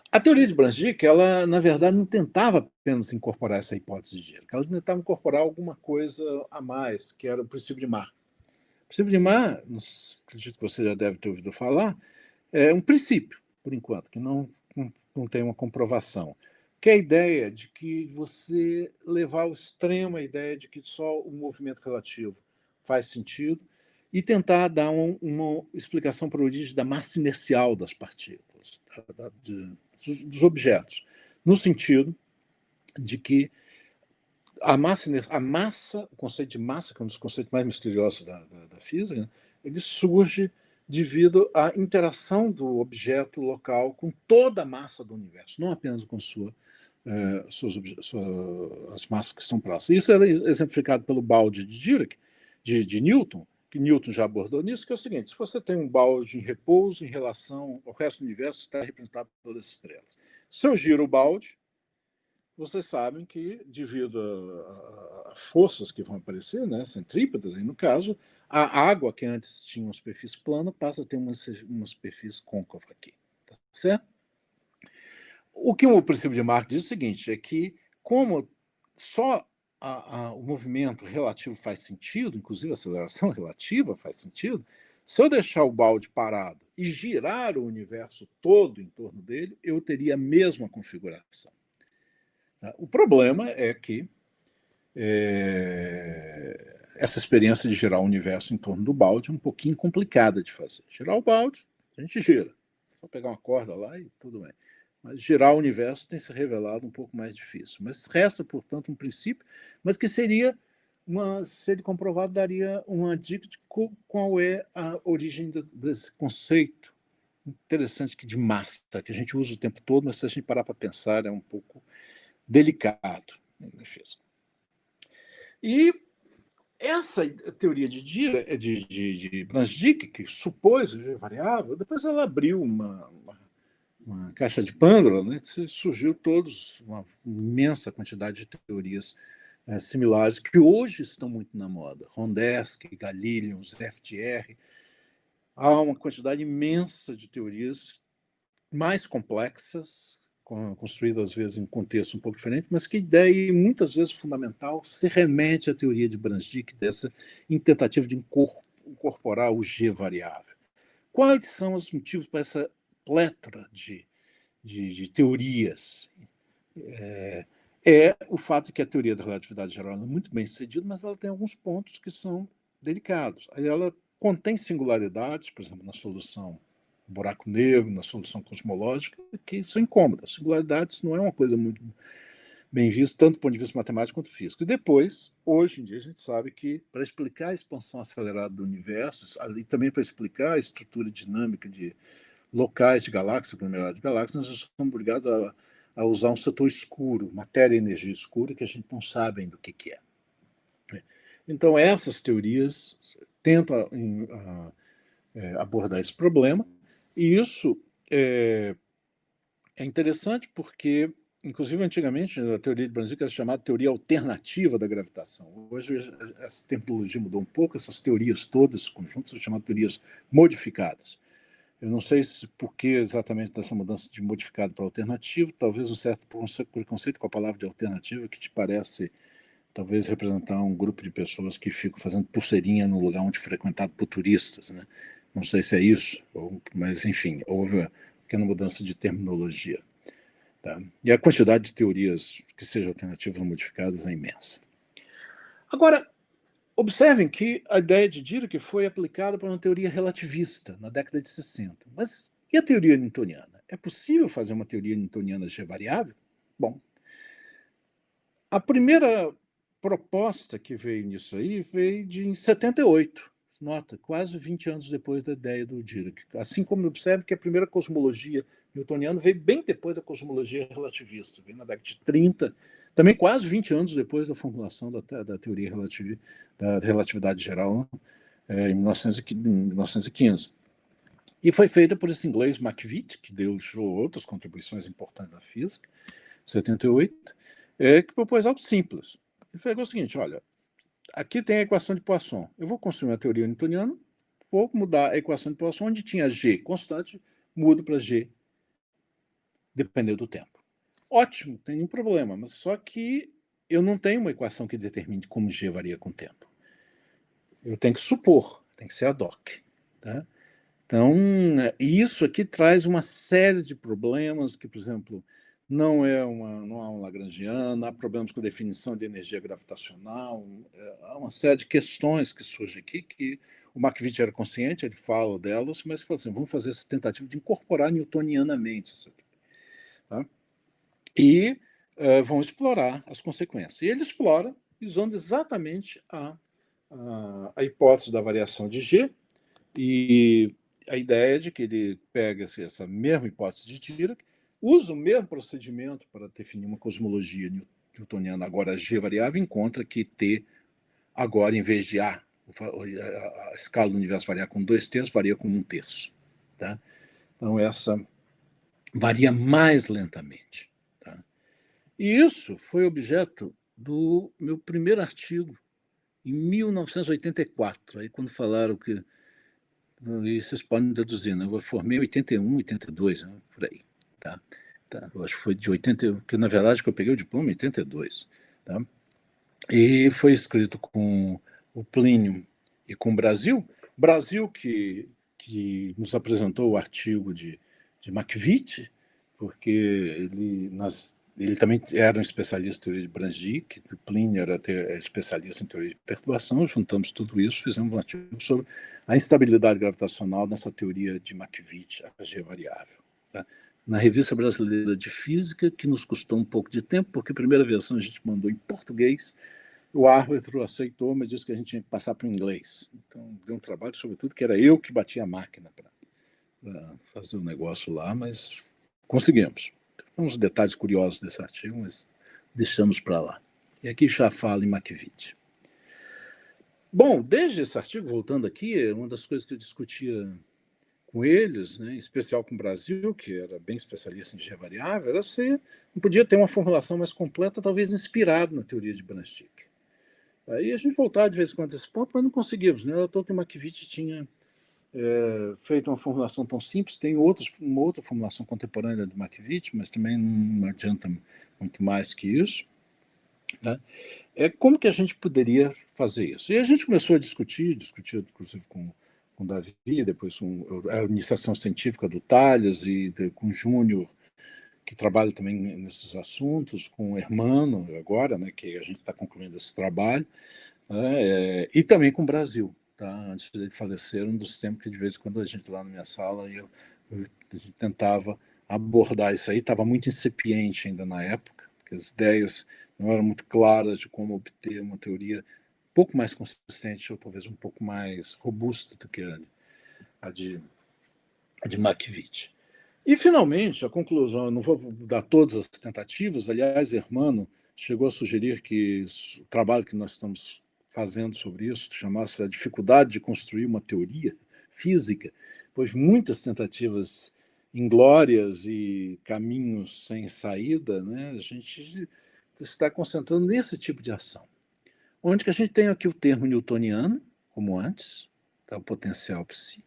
A teoria de Brans-Dicke, ela, na verdade, não tentava apenas incorporar essa hipótese de Dirac, ela tentava incorporar alguma coisa a mais, que era o princípio de Mach. O princípio de Mach, acredito que você já deve ter ouvido falar, é um princípio, por enquanto, que não tem uma comprovação, que é a ideia de que você levar ao extremo a ideia de que só o movimento relativo faz sentido e tentar dar uma explicação para a origem da massa inercial das partículas, dos objetos. no sentido de que a massa, o conceito de massa, que é um dos conceitos mais misteriosos da física, né, ele surge devido à interação do objeto local com toda a massa do universo, não apenas com as massas que estão próximas. Isso é exemplificado pelo balde de Dirac, de Newton, que Newton já abordou nisso, que é o seguinte: se você tem um balde em repouso em relação ao resto do universo, está representado por todas as estrelas. Se eu giro o balde, vocês sabem que, devido a forças que vão aparecer, né, centrípetas, aí no caso, a água que antes tinha uma superfície plana passa a ter uma superfície côncava aqui. Tá certo? O que o princípio de Mach diz é o seguinte, é que como só o movimento relativo faz sentido, inclusive a aceleração relativa faz sentido, se eu deixar o balde parado e girar o universo todo em torno dele, eu teria a mesma configuração. O problema é que essa experiência de girar o universo em torno do balde é um pouquinho complicada de fazer. Girar o balde, a gente gira. Só pegar uma corda lá e tudo bem. Mas girar o universo tem se revelado um pouco mais difícil. Mas resta, portanto, um princípio, mas que seria, se ele comprovado, daria uma dica de qual é a origem desse conceito interessante de massa, que a gente usa o tempo todo, mas se a gente parar para pensar, é um pouco delicado na física. E essa teoria de Brans-Dicke, que supôs o G variável, depois ela abriu uma caixa de Pandora, né, que surgiu uma imensa quantidade de teorias similares, que hoje estão muito na moda. Rondersky, Galilius, FTR. Há uma quantidade imensa de teorias mais complexas, construídas às vezes em um contexto um pouco diferente, mas que ideia muitas vezes fundamental se remete à teoria de Brans-Dicke, em tentativa de incorporar o G variável. Quais são os motivos para essa plétora de teorias? É o fato de que a teoria da relatividade geral é muito bem sucedida, mas ela tem alguns pontos que são delicados. Aí ela contém singularidades, por exemplo, na solução buraco negro, na solução cosmológica, que são incômodas. Singularidades não é uma coisa muito bem vista, tanto do ponto de vista matemático quanto físico. E depois, hoje em dia, a gente sabe que, para explicar a expansão acelerada do universo, ali também para explicar a estrutura dinâmica de locais de galáxias, aglomerados de galáxias, nós estamos obrigados a usar um setor escuro, matéria e energia escura, que a gente não sabe ainda o que é. Então, essas teorias tentam abordar esse problema, e isso é interessante porque, inclusive, antigamente, a teoria de Brans-Dicke era chamada teoria alternativa da gravitação. Hoje, essa terminologia mudou um pouco, essas teorias todas conjuntas são chamadas teorias modificadas. Eu não sei por que exatamente dessa mudança de modificado para alternativo, talvez um certo preconceito com a palavra de alternativa, que te parece talvez representar um grupo de pessoas que ficam fazendo pulseirinha no lugar onde é frequentado por turistas, né? Não sei se é isso, mas enfim, houve uma pequena mudança de terminologia. Tá? E a quantidade de teorias que sejam alternativas ou modificadas é imensa. Agora, observem que a ideia de Dirac foi aplicada para uma teoria relativista na década de 60. Mas e a teoria newtoniana? É possível fazer uma teoria newtoniana G variável? Bom, a primeira proposta que veio nisso aí veio em 78. Nota, quase 20 anos depois da ideia do Dirac. Assim como observe que a primeira cosmologia newtoniana veio bem depois da cosmologia relativista, veio na década de 30, também quase 20 anos depois da formulação da teoria da relatividade geral, em 1915. E foi feita por esse inglês McVitie, que deu outras contribuições importantes na física, em 78, que propôs algo simples. Ele fez o seguinte, olha, aqui tem a equação de Poisson. Eu vou construir uma teoria newtoniana, vou mudar a equação de Poisson, onde tinha G constante, mudo para G, dependendo do tempo. Ótimo, não tem nenhum problema, mas só que eu não tenho uma equação que determine como G varia com o tempo. Eu tenho que supor, tem que ser ad hoc. Tá? Então, isso aqui traz uma série de problemas que, por exemplo, não há um lagrangiano, há problemas com definição de energia gravitacional, há uma série de questões que surgem aqui que o McVitie era consciente, ele fala delas, mas fala assim, vamos fazer essa tentativa de incorporar newtonianamente isso aqui. Tá? e vão explorar as consequências. E ele explora usando exatamente a hipótese da variação de G, e a ideia é de que ele pega essa mesma hipótese de Dirac, usa o mesmo procedimento para definir uma cosmologia newtoniana, agora G variável, encontra que T, agora, em vez de A, a escala do universo variar com 2/3, varia com 1/3. Tá? Então, essa varia mais lentamente. Tá? E isso foi objeto do meu primeiro artigo, em 1984, aí quando falaram que... E vocês podem deduzir, né? Eu formei em 81, 82, né? Por aí. Tá? Eu acho que foi de 80, porque na verdade que eu peguei o diploma em 82. Tá? E foi escrito com o Plínio e com o Brasil. Brasil que nos apresentou o artigo de McVitie, porque ele também era um especialista em teoria de Brandstich, o Plínio era especialista em teoria de perturbação, juntamos tudo isso, fizemos um artigo sobre a instabilidade gravitacional nessa teoria de McVitie, a G variável. Tá? Na Revista Brasileira de Física, que nos custou um pouco de tempo, porque a primeira versão a gente mandou em português, o árbitro aceitou, mas disse que a gente tinha que passar para o inglês. Então, deu um trabalho, sobretudo, que era eu que batia a máquina para fazer o negócio lá, mas conseguimos. Tem uns detalhes curiosos desse artigo, mas deixamos para lá. E aqui já fala em McVitie. Bom, desde esse artigo, voltando aqui, uma das coisas que eu discutia com eles, né, em especial com o Brasil, que era bem especialista em G variável, era se não podia ter uma formulação mais completa, talvez inspirada na teoria de Brandstich. Aí a gente voltava de vez em quando a esse ponto, mas não conseguimos. Não era à toa que o McVitie tinha feito uma formulação tão simples. Tem uma outra formulação contemporânea do McVitie, mas também não adianta muito mais que isso. Né? Como que a gente poderia fazer isso? E a gente começou a discutir inclusive com o Davi, depois a iniciação científica do Tales e com o Júnior, que trabalha também nesses assuntos, com o Hermano agora, né, que a gente está concluindo esse trabalho, né, e também com o Brasil. Tá? Antes de ele falecer, um dos tempos que de vez em quando a gente lá na minha sala, a gente tentava abordar isso aí, estava muito incipiente ainda na época, porque as ideias não eram muito claras de como obter uma teoria um pouco mais consistente ou talvez um pouco mais robusta do que a de McVitie. E, finalmente, a conclusão, eu não vou dar todas as tentativas, aliás, Hermano chegou a sugerir que o trabalho que nós estamos fazendo sobre isso chamasse a dificuldade de construir uma teoria física, pois muitas tentativas inglórias e caminhos sem saída, né, a gente está concentrando nesse tipo de ação. Onde que a gente tem aqui o termo newtoniano, como antes, tá, o potencial psi.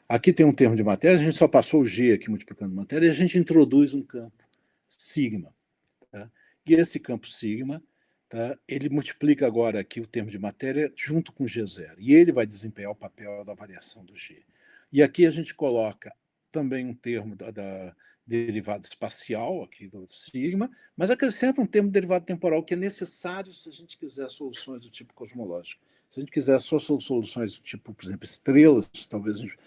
Aqui tem um termo de matéria, a gente só passou o G aqui multiplicando matéria, e a gente introduz um campo sigma. Tá? E esse campo sigma, tá, ele multiplica agora aqui o termo de matéria junto com G0. E ele vai desempenhar o papel da variação do G. E aqui a gente coloca também um termo da derivada espacial, aqui do sigma, mas acrescenta um termo de derivada temporal que é necessário se a gente quiser soluções do tipo cosmológico. Se a gente quiser só soluções do tipo, por exemplo, estrelas, talvez a gente...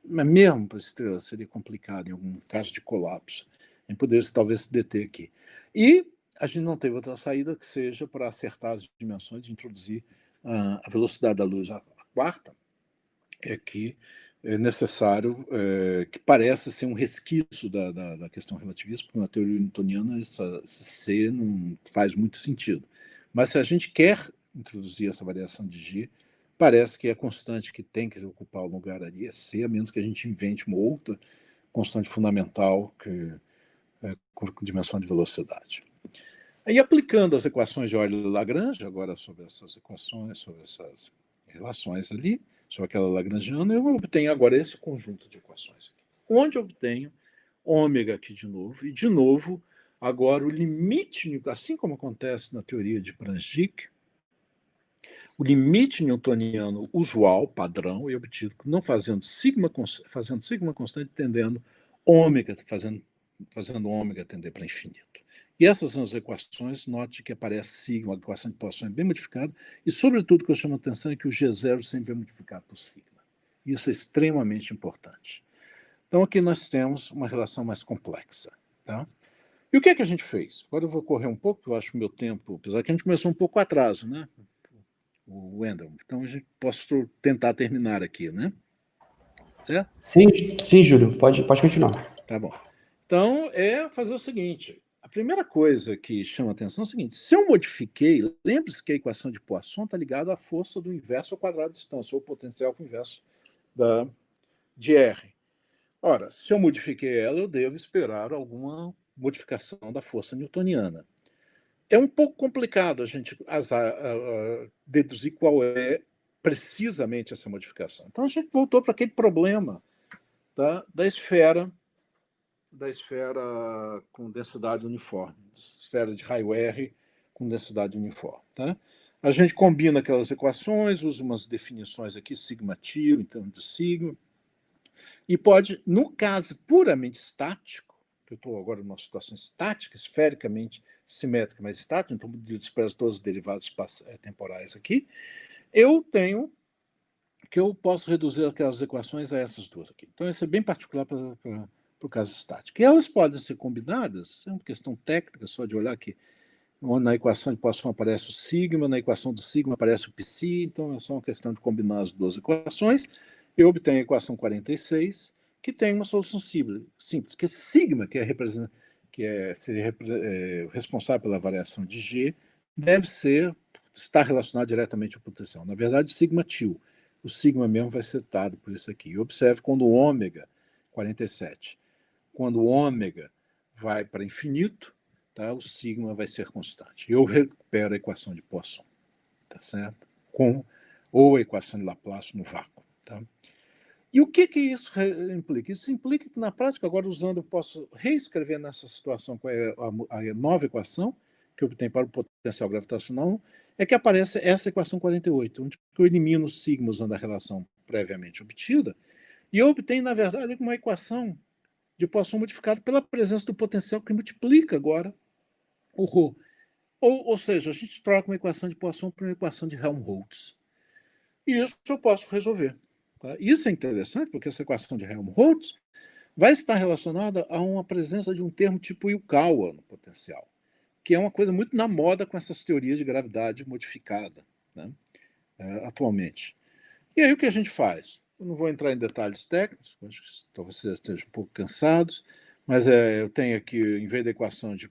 Mas mesmo para estrelas seria complicado em algum caso de colapso. A gente poderia talvez se deter aqui. E a gente não teve outra saída que seja para acertar as dimensões de introduzir a velocidade da luz. A quarta é que é necessário, que parece ser um resquício da questão relativista, porque na teoria newtoniana esse C não faz muito sentido. Mas se a gente quer introduzir essa variação de G, parece que a constante que tem que ocupar o lugar ali é C, a menos que a gente invente uma outra constante fundamental com dimensão de velocidade. Aí, aplicando as equações de Euler-Lagrange, agora sobre essas equações, sobre essas relações ali, sobre aquela lagrangiana, eu obtenho agora esse conjunto de equações. Onde eu obtenho ômega aqui de novo, agora o limite, assim como acontece na teoria de Brandstich, o limite newtoniano usual, padrão, é obtido não fazendo sigma constante, tendendo ômega, fazendo ômega tender para infinito. E essas são as equações, note que aparece sigma, a equação de Poisson é bem modificada, e sobretudo o que eu chamo a atenção é que o G0 sempre é multiplicado por sigma. Isso é extremamente importante. Então aqui nós temos uma relação mais complexa. Tá? E o que é que a gente fez? Agora eu vou correr um pouco, eu acho que o meu tempo, apesar que a gente começou um pouco atraso, né? O Wendel. Então a gente posso tentar terminar aqui, né? Certo? Sim, Júlio, pode continuar. Tá bom. Então, é fazer o seguinte. A primeira coisa que chama atenção é o seguinte. Se eu modifiquei, lembre-se que a equação de Poisson está ligada à força do inverso ao quadrado de distância, ou potencial com o inverso de R. Ora, se eu modifiquei ela, eu devo esperar alguma modificação da força newtoniana. É um pouco complicado a gente deduzir qual é precisamente essa modificação. Então, a gente voltou para aquele problema da esfera com densidade uniforme, esfera de raio R com densidade uniforme. Tá? A gente combina aquelas equações, usa umas definições aqui, sigma tio, em termos de sigma, e pode, no caso puramente estático, que eu estou agora numa situação estática, esfericamente simétrica, mas estática, então disperso todos os derivados temporais aqui, eu posso reduzir aquelas equações a essas duas aqui. Então, isso é bem particular para o caso estático. E elas podem ser combinadas, é uma questão técnica, só de olhar aqui. Na equação de Poisson aparece o sigma, na equação do sigma aparece o psi, então é só uma questão de combinar as duas equações. Eu obtenho a equação 46, que tem uma solução simples, que sigma, seria responsável pela variação de G, deve estar relacionado diretamente ao potencial. Na verdade, sigma tio. O sigma mesmo vai ser dado por isso aqui. E observe quando o ômega, 47, quando o ômega vai para infinito, tá, o sigma vai ser constante. Eu recupero a equação de Poisson, tá certo? Ou a equação de Laplace no vácuo. Tá? E o que isso implica? Isso implica que, na prática, agora usando, eu posso reescrever nessa situação com a nova equação, que eu obtenho para o potencial gravitacional, é que aparece essa equação 48, onde eu elimino o sigma usando a relação previamente obtida, e eu obtenho, na verdade, uma equação de Poisson modificada pela presença do potencial que multiplica agora o ρ. Ou seja, a gente troca uma equação de Poisson por uma equação de Helmholtz. E isso eu posso resolver. Tá? Isso é interessante, porque essa equação de Helmholtz vai estar relacionada a uma presença de um termo tipo Yukawa no potencial, que é uma coisa muito na moda com essas teorias de gravidade modificada, né? Atualmente. E aí o que a gente faz? Eu não vou entrar em detalhes técnicos, acho que talvez vocês estejam um pouco cansados, mas eu tenho aqui, em vez da equação que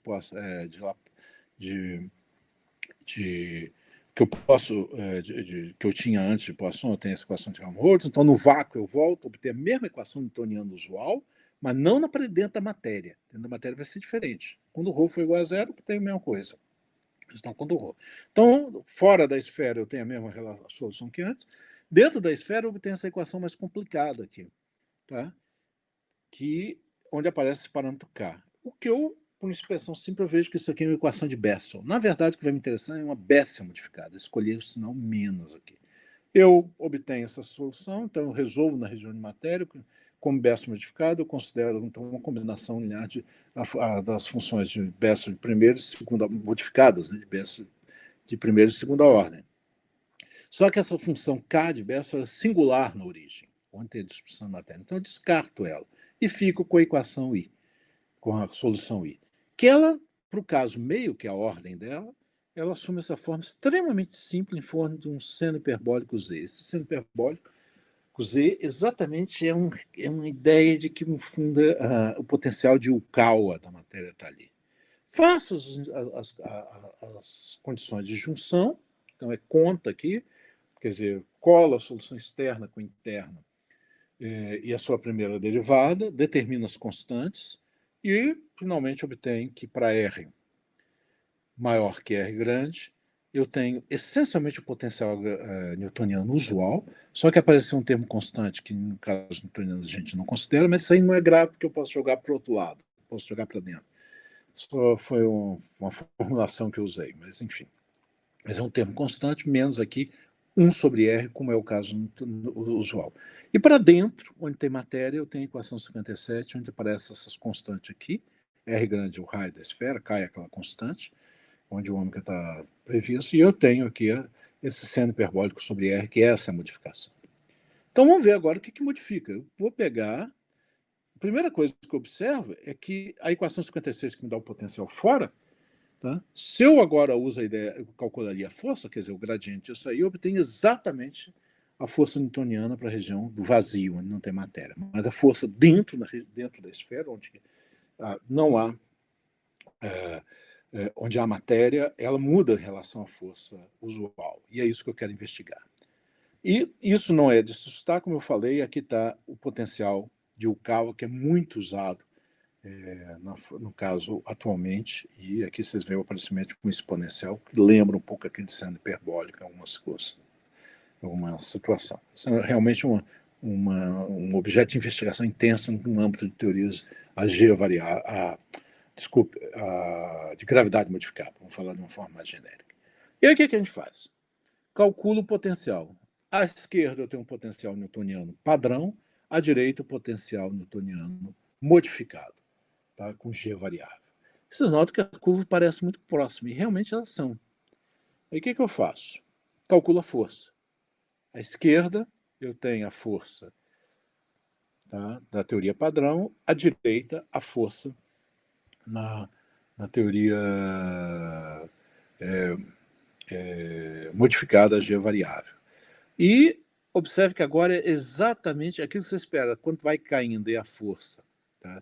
eu posso, que eu tinha antes de Poisson, eu tenho essa equação de Helmholtz, então no vácuo eu volto a obter a mesma equação newtoniana usual, mas não dentro da matéria. Dentro da matéria vai ser diferente. Quando o ρ for igual a zero, eu tenho a mesma coisa. Então, fora da esfera eu tenho a mesma solução que antes. Dentro da esfera eu obtenho essa equação mais complicada aqui, tá? Onde aparece esse parâmetro K. O que eu, por expressão simples, eu vejo que isso aqui é uma equação de Bessel. Na verdade, o que vai me interessar é uma Bessel modificada. Escolhi o sinal menos aqui. Eu obtenho essa solução, então eu resolvo na região de matéria, como Bessel modificado, eu considero então uma combinação linear das funções de Bessel de primeira e segunda, modificadas, né, de Bessel de primeira e segunda ordem. Só que essa função K de Bessel é singular na origem, onde tem a distribuição de matéria. Então eu descarto ela e fico com a equação I, com a solução I. Que ela, para o caso meio, que é a ordem dela, ela assume essa forma extremamente simples em forma de um seno hiperbólico Z. Esse seno hiperbólico Z exatamente é uma ideia de que, no fundo, o potencial de Yukawa da matéria está ali. Faço as condições de junção, então é conta aqui, quer dizer, cola a solução externa com interna e a sua primeira derivada, determina as constantes e, finalmente, obtém que para R maior que R grande, eu tenho essencialmente o potencial newtoniano usual, só que apareceu um termo constante que, no caso newtoniano, a gente não considera, mas isso aí não é grave, porque eu posso jogar para o outro lado, posso jogar para dentro. Só foi uma formulação que eu usei, mas enfim. Mas é um termo constante, menos aqui 1 sobre R, como é o caso usual. E para dentro, onde tem matéria, eu tenho a equação 57, onde aparecem essas constantes aqui. R grande é o raio da esfera, cai aquela constante, onde o ômega está previsto, e eu tenho aqui esse seno hiperbólico sobre R, que é essa modificação. Então vamos ver agora o que modifica. Eu vou pegar, primeira coisa que eu observo é que a equação 56 que me dá o potencial fora, tá? Se eu agora uso a ideia, eu calcularia a força, quer dizer, o gradiente disso aí, eu obtenho exatamente a força newtoniana para a região do vazio, onde não tem matéria. Mas a força dentro da esfera, onde não há, onde há matéria, ela muda em relação à força usual. E é isso que eu quero investigar. E isso não é de assustar, como eu falei, aqui está o potencial de Yukawa, que é muito usado, no caso, atualmente, e aqui vocês veem o aparecimento com exponencial, que lembra um pouco aquele de seno hiperbólico em algumas coisas, alguma situação. Isso é realmente um objeto de investigação intensa no âmbito de teorias de gravidade modificada, vamos falar de uma forma mais genérica. E aí o que a gente faz? Calcula o potencial. À esquerda eu tenho um potencial newtoniano padrão, à direita o potencial newtoniano modificado, tá? Com G variável. Vocês notam que a curva parece muito próxima, e realmente elas são. Aí o que eu faço? Calculo a força. À esquerda eu tenho a força, tá, da teoria padrão, à direita a força na teoria modificada G variável. E observe que agora é exatamente aquilo que você espera. Quando vai caindo é a força, tá?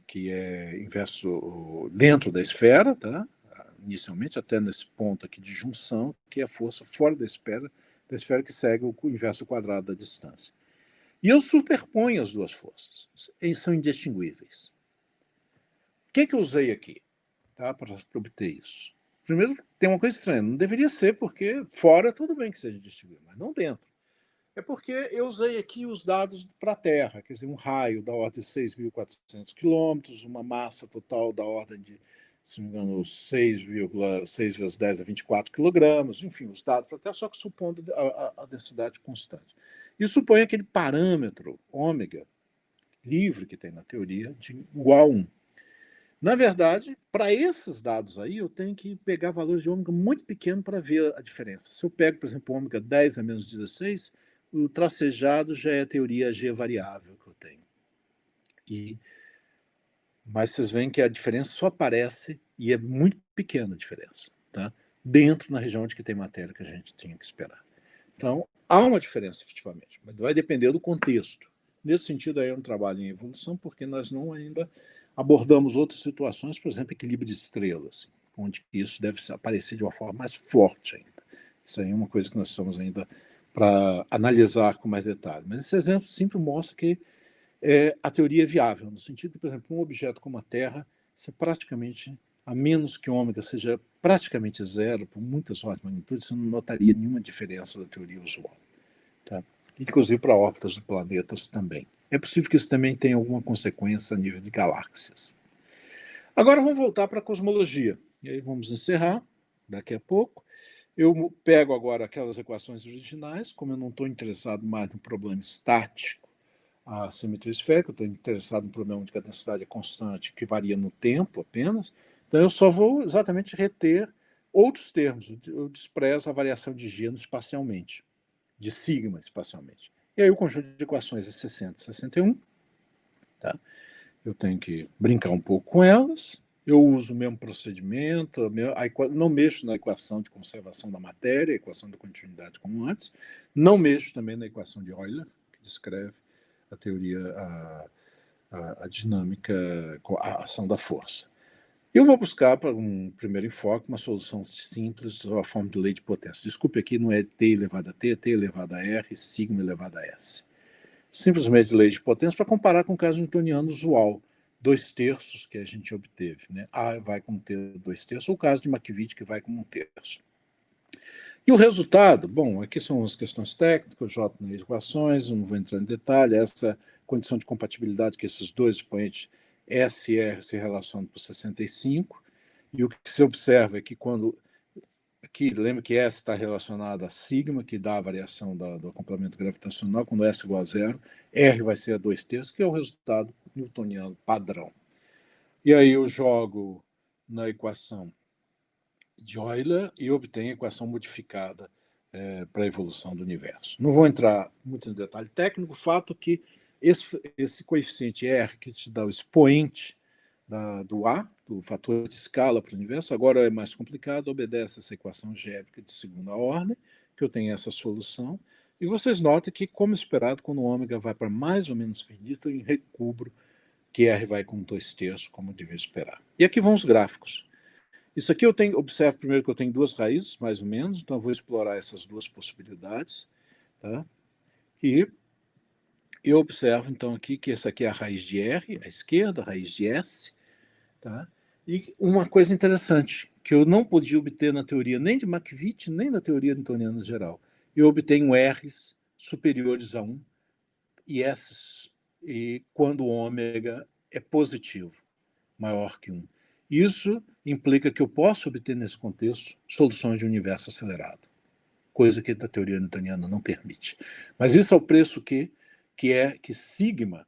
Que é inverso dentro da esfera, tá? Inicialmente, até nesse ponto aqui de junção, que é a força fora da esfera que segue o inverso quadrado da distância. E eu superponho as duas forças. Eles são indistinguíveis. O que eu usei aqui, tá, para obter isso? Primeiro, tem uma coisa estranha. Não deveria ser, porque fora tudo bem que seja distinguível, mas não dentro. É porque eu usei aqui os dados para a Terra, quer dizer, um raio da ordem de 6.400 quilômetros, uma massa total da ordem de, se não me engano, 6 vezes 10 a 24 quilogramas, enfim, os dados para a Terra, só que supondo a densidade constante. E supõe aquele parâmetro ômega livre que tem na teoria de igual a 1. Na verdade, para esses dados aí, eu tenho que pegar valores de ômega muito pequeno para ver a diferença. Se eu pego, por exemplo, ômega 10 a menos 16, o tracejado já é a teoria G variável que eu tenho. Mas vocês veem que a diferença só aparece, e é muito pequena a diferença, tá? Dentro na região onde tem matéria que a gente tinha que esperar. Então, há uma diferença, efetivamente, mas vai depender do contexto. Nesse sentido, aí é um trabalho em evolução, porque nós não ainda abordamos outras situações, por exemplo, equilíbrio de estrelas, onde isso deve aparecer de uma forma mais forte ainda. Isso aí é uma coisa que nós estamos ainda para analisar com mais detalhe. Mas esse exemplo sempre mostra que a teoria é viável, no sentido que, por exemplo, um objeto como a Terra, isso é praticamente, a menos que o ômega seja praticamente zero, por muitas ordens de magnitude, você não notaria nenhuma diferença da teoria usual. Tá? Inclusive para órbitas dos planetas também. É possível que isso também tenha alguma consequência a nível de galáxias. Agora vamos voltar para a cosmologia. E aí vamos encerrar daqui a pouco. Eu pego agora aquelas equações originais, como eu não estou interessado mais no problema estático, a simetria esférica, eu estou interessado no problema de que a densidade é constante, que varia no tempo apenas, então eu só vou exatamente reter outros termos. Eu desprezo a variação de gênero espacialmente, de sigma espacialmente. E aí o conjunto de equações é 60 e 61. Tá? Eu tenho que brincar um pouco com elas. Eu uso o mesmo procedimento, não mexo na equação de conservação da matéria, a equação da continuidade como antes, não mexo também na equação de Euler, que descreve a teoria, a dinâmica, a ação da força. Eu vou buscar, para um primeiro enfoque, uma solução simples, a forma de lei de potência. Desculpe, aqui não é T elevado a T, é T elevado a R, sigma elevado a S. Simplesmente lei de potência para comparar com o caso newtoniano usual, 2/3 que a gente obteve. Né? A vai com 2/3, ou o caso de Makevich, que vai com 1/3. E o resultado, bom, aqui são as questões técnicas, J nas equações, não vou entrar em detalhe, essa condição de compatibilidade que esses dois expoentes S e R se relacionam por 65, e o que se observa é que quando, aqui lembra que S está relacionado a sigma, que dá a variação do acoplamento gravitacional, quando S igual a 0, R vai ser a 2/3, que é o resultado newtoniano padrão. E aí eu jogo na equação de Euler e obtenho a equação modificada para a evolução do universo. Não vou entrar muito em detalhe técnico, o fato que esse coeficiente R, que te dá o expoente do A, do fator de escala para o universo, agora é mais complicado, obedece essa equação algébrica de segunda ordem, que eu tenho essa solução, e vocês notam que, como esperado, quando o ômega vai para mais ou menos finito, eu recubro que R vai com 2/3, como eu devia esperar. E aqui vão os gráficos. Isso aqui observo primeiro que eu tenho duas raízes, mais ou menos, então eu vou explorar essas duas possibilidades, tá? E eu observo, então, aqui que essa aqui é a raiz de R, à esquerda, a raiz de S, tá? E uma coisa interessante, que eu não podia obter na teoria nem de Markowitz, nem na teoria newtoniana geral. Eu obtenho R's superiores a 1 e S's quando o ômega é positivo, maior que 1. Isso implica que eu posso obter, nesse contexto, soluções de universo acelerado, coisa que a teoria newtoniana não permite. Mas isso é o preço que sigma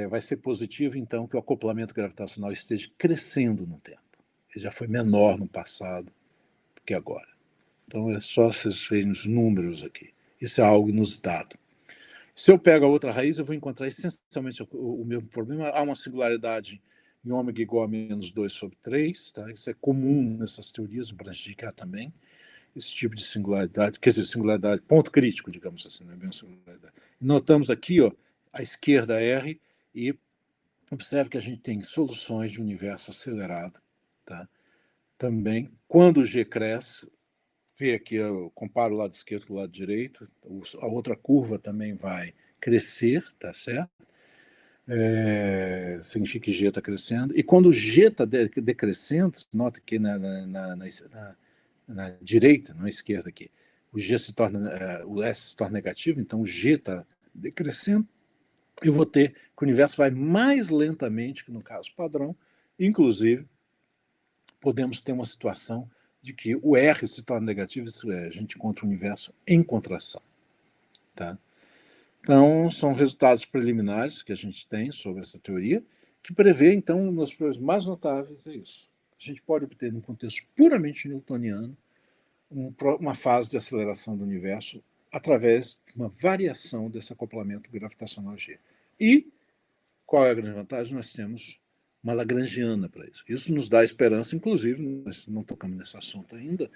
vai ser positivo, então, que o acoplamento gravitacional esteja crescendo no tempo. Ele já foi menor no passado do que agora. Então, é só vocês verem os números aqui. Isso é algo inusitado. Se eu pego a outra raiz, eu vou encontrar essencialmente o mesmo problema. Há uma singularidade em ômega igual a -2/3. Tá? Isso é comum nessas teorias, no Branchicar também. Esse tipo de singularidade, quer dizer, singularidade, ponto crítico, digamos assim, não é bem uma singularidade. Notamos aqui, ó, à esquerda R, e observe que a gente tem soluções de universo acelerado. Tá? Também, quando o G cresce, vê aqui, eu comparo o lado esquerdo com o lado direito, a outra curva também vai crescer, tá certo? Significa que G está crescendo. E quando o G está decrescendo, nota que na direita, não à esquerda aqui, o S se torna negativo, então o G está decrescendo, eu vou ter que o universo vai mais lentamente que no caso padrão, inclusive podemos ter uma situação de que o R se torna negativo, isso é, a gente encontra o universo em contração. Tá? Então, são resultados preliminares que a gente tem sobre essa teoria, que prevê, então, um dos problemas mais notáveis é isso. A gente pode obter, num contexto puramente newtoniano, uma fase de aceleração do universo através de uma variação desse acoplamento gravitacional G. E qual é a grande vantagem? Nós temos uma lagrangiana para isso. Isso nos dá esperança, inclusive, nós não tocamos nesse assunto ainda,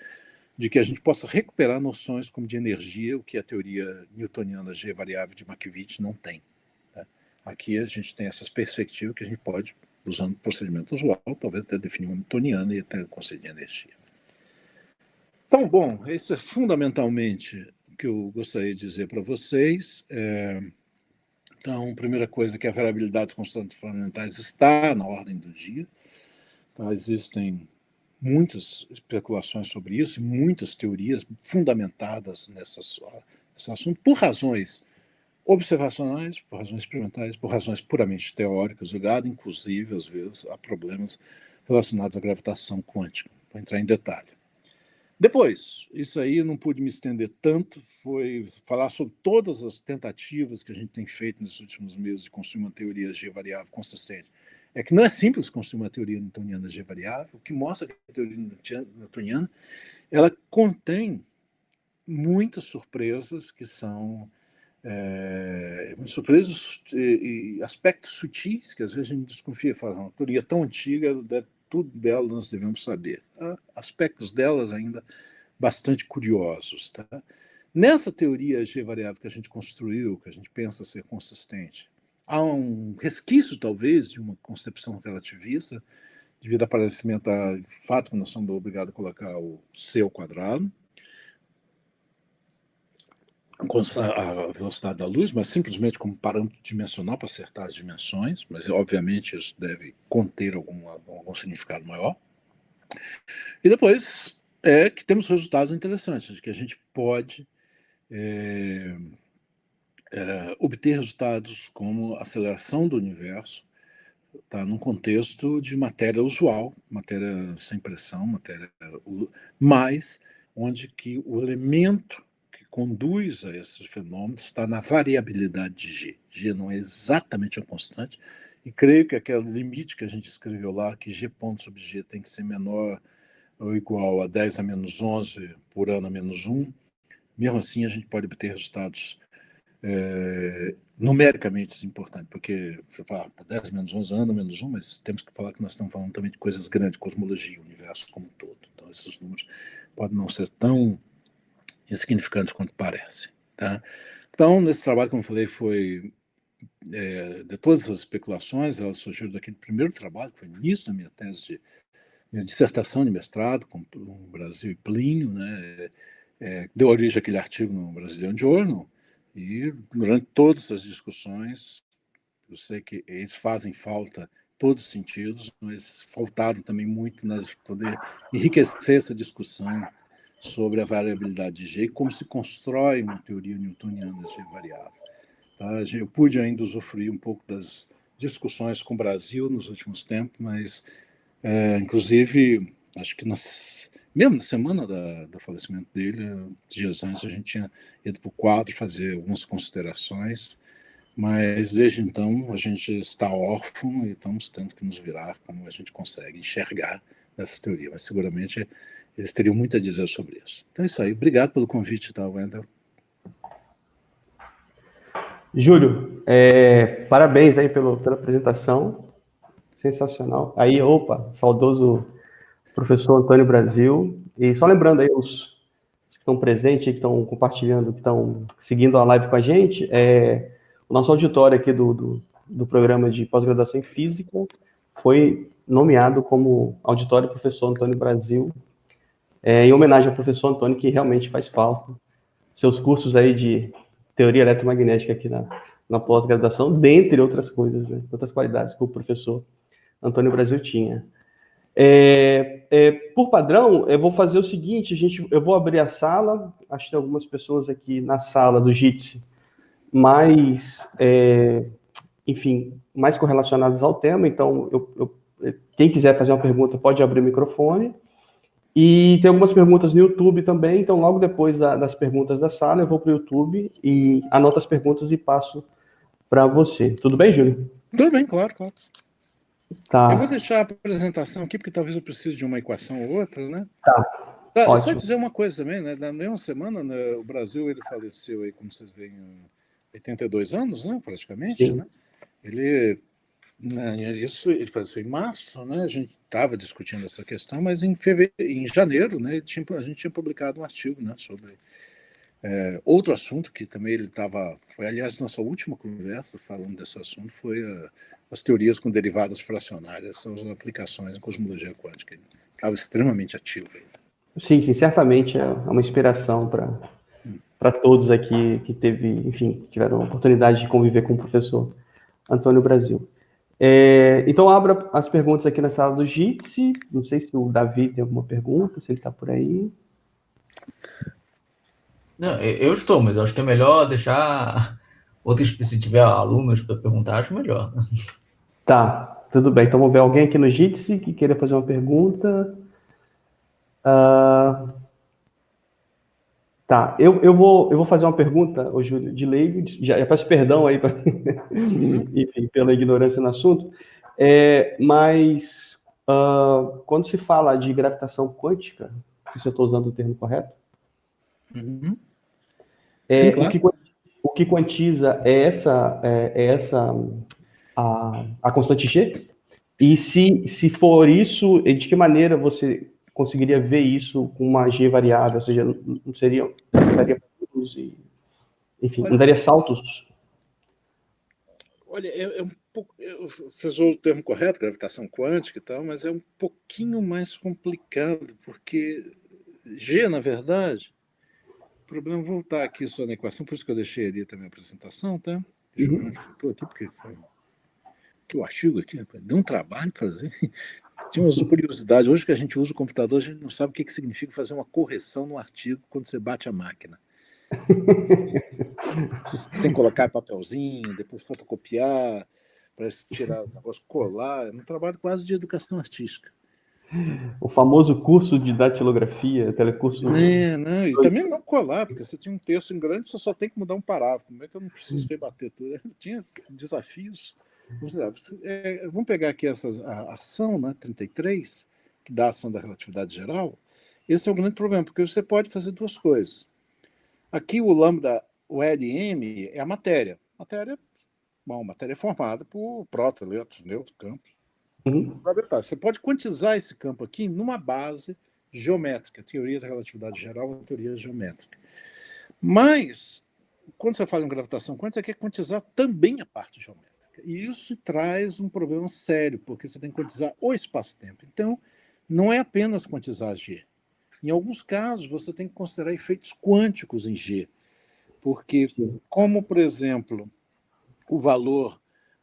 de que a gente possa recuperar noções como de energia, o que a teoria newtoniana G variável de Markowitz não tem. Tá? Aqui a gente tem essas perspectivas que a gente pode, usando o procedimento usual, talvez até definir uma newtoniana e até conceder energia. Então, bom, isso é fundamentalmente o que eu gostaria de dizer para vocês. Então, primeira coisa, que a variabilidade das constantes fundamentais está na ordem do dia. Tá? Existem muitas especulações sobre isso, muitas teorias fundamentadas nesse assunto, por razões observacionais, por razões experimentais, por razões puramente teóricas, ligado, inclusive, às vezes, a problemas relacionados à gravitação quântica. Vou entrar em detalhe. Depois, isso aí eu não pude me estender tanto, foi falar sobre todas as tentativas que a gente tem feito nos últimos meses de construir uma teoria G variável consistente. É que não é simples construir uma teoria newtoniana G variável, o que mostra que a teoria newtoniana ela contém muitas surpresas que são surpresas e aspectos sutis que às vezes a gente desconfia, fala, uma teoria tão antiga, tudo dela nós devemos saber. Tá? Aspectos delas ainda bastante curiosos. Tá? Nessa teoria G variável que a gente construiu, que a gente pensa ser consistente, há um resquício, talvez, de uma concepção relativista, devido ao aparecimento do fato que nós somos obrigados a colocar o C ao quadrado, a velocidade da luz, mas simplesmente como parâmetro dimensional para acertar as dimensões, mas obviamente isso deve conter algum significado maior. E depois é que temos resultados interessantes, que a gente pode obter resultados como aceleração do universo, tá, num contexto de matéria usual, matéria sem pressão, mas onde que o elemento conduz a esses fenômenos está na variabilidade de G. G não é exatamente uma constante, e creio que aquele limite que a gente escreveu lá, que G ponto sobre G tem que ser menor ou igual a 10 a menos 11 por ano a menos 1, mesmo assim a gente pode obter resultados numericamente importante, porque você fala 10 menos 11, ano menos 1, mas temos que falar que nós estamos falando também de coisas grandes, cosmologia, universo como um todo. Então, esses números podem não ser tão insignificantes quanto parecem. Tá? Então, nesse trabalho, como eu falei, foi de todas essas especulações, elas surgiram daquele primeiro trabalho, que foi no início da minha tese minha dissertação de mestrado, com o Brasil e Plínio, né, deu origem àquele artigo no Brazilian Journal, e durante todas as discussões, eu sei que eles fazem falta em todos os sentidos, mas faltaram também muito nas poder enriquecer essa discussão sobre a variabilidade de G e como se constrói uma teoria newtoniana de G variável. Tá? Eu pude ainda usufruir um pouco das discussões com o Brasil nos últimos tempos, mas, inclusive, acho que mesmo na semana do falecimento dele, dias antes, a gente tinha ido para o quadro fazer algumas considerações, mas desde então a gente está órfão e estamos tendo que nos virar como a gente consegue enxergar nessa teoria, mas seguramente eles teriam muito a dizer sobre isso. Então é isso aí. Obrigado pelo convite, tá, Wendel? Júlio, parabéns aí pela apresentação, sensacional. Aí, opa, saudoso professor Antônio Brasil. E só lembrando aí, os que estão presentes, que estão compartilhando, que estão seguindo a live com a gente, o nosso auditório aqui do programa de pós-graduação em Física foi nomeado como auditório professor Antônio Brasil, em homenagem ao professor Antônio, que realmente faz falta. Seus cursos aí de teoria eletromagnética aqui na pós-graduação, dentre outras coisas, né? Outras qualidades que o professor Antônio Brasil tinha. Por padrão, eu vou fazer o seguinte, eu vou abrir a sala, acho que tem algumas pessoas aqui na sala do JITSE, mas, enfim, mais correlacionadas ao tema, então, quem quiser fazer uma pergunta pode abrir o microfone, e tem algumas perguntas no YouTube também, então logo depois das perguntas da sala, eu vou para o YouTube e anoto as perguntas e passo para você. Tudo bem, Júlio? Tudo bem, claro, claro. Tá. Eu vou deixar a apresentação aqui, porque talvez eu precise de uma equação ou outra, né? Tá. Só dizer uma coisa também, né? Na mesma semana, né, o Brasil ele faleceu aí, como vocês veem, 82 anos, né? Praticamente, Sim. né? Ele faleceu em março, né? A gente estava discutindo essa questão, mas em janeiro, né? A gente tinha publicado um artigo, né? Sobre outro assunto que também ele estava... Foi, aliás, nossa última conversa falando desse assunto foi as teorias com derivadas fracionárias, são as aplicações em cosmologia quântica. Ele estava extremamente ativo aí. Sim, certamente é uma inspiração para todos aqui que tiveram a oportunidade de conviver com o professor Antônio Brasil. Então, abra as perguntas aqui na sala do JITSE. Não sei se o Davi tem alguma pergunta, se ele está por aí. Não, eu estou, mas acho que é melhor deixar outros, se tiver alunos para perguntar, acho melhor. Tá, tudo bem. Então, vamos ver alguém aqui no JITSE que queira fazer uma pergunta. Tá, eu vou fazer uma pergunta, ô Júlio, de leigo, já peço perdão aí enfim, pela ignorância no assunto, mas quando se fala de gravitação quântica, não sei se eu estou usando o termo correto, Sim, claro. o que quantiza a constante G? E se for isso, de que maneira você conseguiria ver isso com uma G variável? Ou seja, não daria enfim, não daria saltos? Olha, um pouco, você usou o termo correto, gravitação quântica e tal, mas é um pouquinho mais complicado, porque G, na verdade, o problema, vou voltar aqui só na equação, por isso que eu deixei ali também a apresentação, tá? Deixa eu ver onde eu estou aqui, porque foi que o artigo aqui, deu um trabalho fazer. Tinha umas curiosidades. Hoje que a gente usa o computador, a gente não sabe o que significa fazer uma correção no artigo quando você bate a máquina. Você tem que colocar papelzinho, depois fotocopiar, para tirar os negócios, colar. É um trabalho quase de educação artística. O famoso curso de datilografia, telecurso... Não, e também não colar, porque você tinha um texto em grande, você só tem que mudar um parágrafo. Como é que eu não preciso rebater tudo? Eu tinha desafios. Vamos pegar aqui a ação, né, 33, que dá a ação da relatividade geral. Esse é o grande problema, porque você pode fazer duas coisas. Aqui o lambda o LM é a matéria. Matéria é formada por prótons, elétrons, nêutrons, campos. Uhum. Você pode quantizar esse campo aqui numa base geométrica. A teoria da relatividade geral é uma teoria geométrica. Mas, quando você fala em gravitação quântica, você quer quantizar também a parte geométrica. E isso traz um problema sério, porque você tem que quantizar o espaço-tempo. Então, não é apenas quantizar G. Em alguns casos, você tem que considerar efeitos quânticos em G. Porque, como, por exemplo, o valor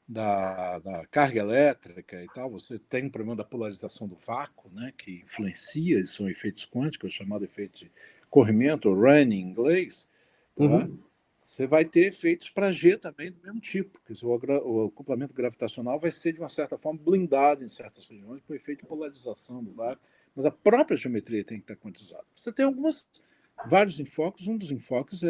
da carga elétrica e tal, você tem um problema da polarização do vácuo, né, que influencia, são efeitos quânticos, chamado efeito de corrimento, ou running em inglês, tá? Uhum. Você vai ter efeitos para G também do mesmo tipo, porque o acoplamento gravitacional vai ser, de uma certa forma, blindado em certas regiões por efeito de polarização do vácuo, mas a própria geometria tem que estar quantizada. Você tem vários enfoques, um dos enfoques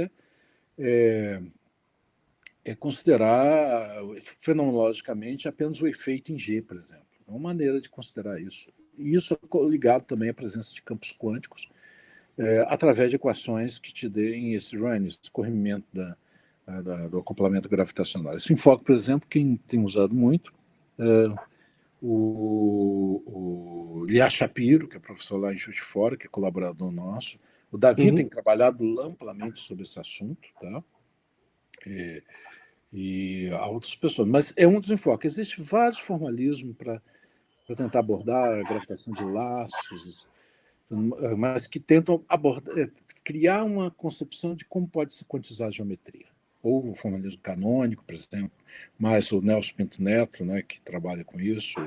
é considerar fenomenologicamente apenas o efeito em G, por exemplo. É uma maneira de considerar isso. E isso é ligado também à presença de campos quânticos, através de equações que te deem esse running, esse corrimento do acoplamento gravitacional. Esse enfoque, por exemplo, quem tem usado muito, o Lia Shapiro, que é professor lá em Juiz de Fora, que é colaborador nosso. O Davi tem trabalhado amplamente sobre esse assunto, tá? E há outras pessoas. Mas é um dos enfoques. Existem vários formalismos para tentar abordar a gravitação de laços, mas que tentam criar uma concepção de como pode se quantizar a geometria. Ou o formalismo canônico, por exemplo, mas o Nelson Pinto Neto, né, que trabalha com isso,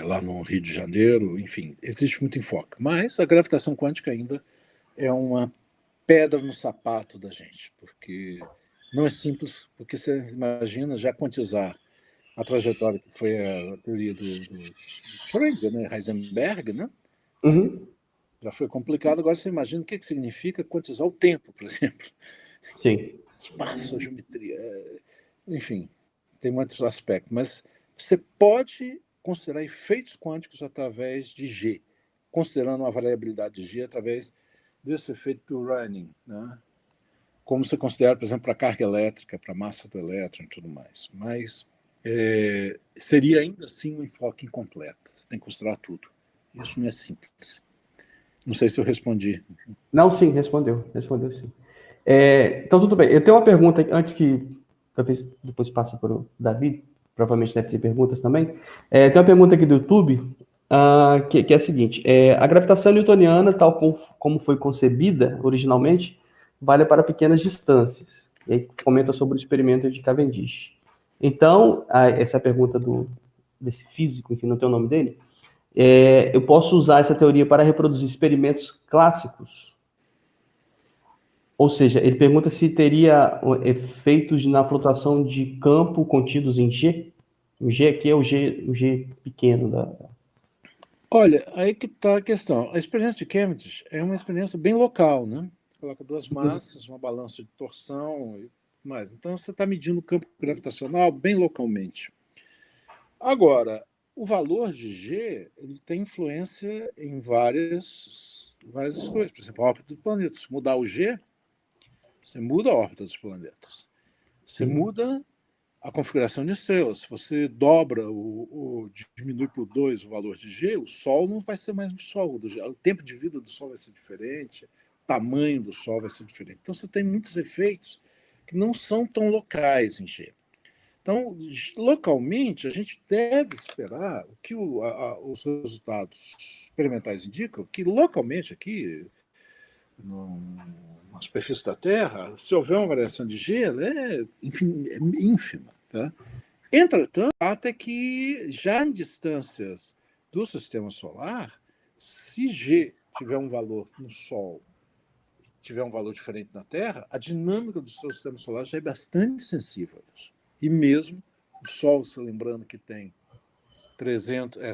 lá no Rio de Janeiro, enfim, existe muito enfoque. Mas a gravitação quântica ainda é uma pedra no sapato da gente, porque não é simples, porque você imagina já quantizar a trajetória que foi a teoria do Schrödinger, né, Heisenberg, né? Uhum. Já foi complicado, agora você imagina o que significa quantizar o tempo, por exemplo. Sim. Espaço, a geometria, enfim, tem muitos aspectos, mas você pode considerar efeitos quânticos através de G, considerando uma variabilidade de G através desse efeito do running, né? Como você considera, por exemplo, para a carga elétrica, para a massa do elétron e tudo mais. Mas seria ainda assim um enfoque incompleto. Você tem que considerar tudo. Isso não é simples. Não sei se eu respondi. Não, sim, respondeu. Respondeu sim. Então, tudo bem. Eu tenho uma pergunta, antes que talvez depois passe para o Davi, provavelmente deve ter perguntas também. Tem uma pergunta aqui do YouTube, que é a seguinte: a gravitação newtoniana, tal como foi concebida originalmente, vale para pequenas distâncias. E aí comenta sobre o experimento de Cavendish. Então, essa é a pergunta desse físico, enfim, não tem o nome dele. Eu posso usar essa teoria para reproduzir experimentos clássicos? Ou seja, ele pergunta se teria efeitos na flutuação de campo contidos em G. O G aqui é o G pequeno da. Olha, aí que está a questão. A experiência de Cavendish é uma experiência bem local, né? Coloca duas massas, uma balança de torção e mais. Então você está medindo o campo gravitacional bem localmente. Agora, o valor de G ele tem influência em várias coisas. Por exemplo, a órbita do planeta. Se mudar o G, você muda a órbita dos planetas. Você muda a configuração de estrelas. Se você dobra diminui por 2 o valor de G, o Sol não vai ser mais o Sol. O tempo de vida do Sol vai ser diferente, o tamanho do Sol vai ser diferente. Então você tem muitos efeitos que não são tão locais em G. Então, localmente, a gente deve esperar o que os resultados experimentais indicam, que localmente aqui, na superfície da Terra, se houver uma variação de G, ela enfim, é ínfima. Tá? Entretanto, até que já em distâncias do sistema solar, se G tiver um valor no Sol, tiver um valor diferente na Terra, a dinâmica do seu sistema solar já é bastante sensível a isso. E mesmo o Sol, se lembrando que tem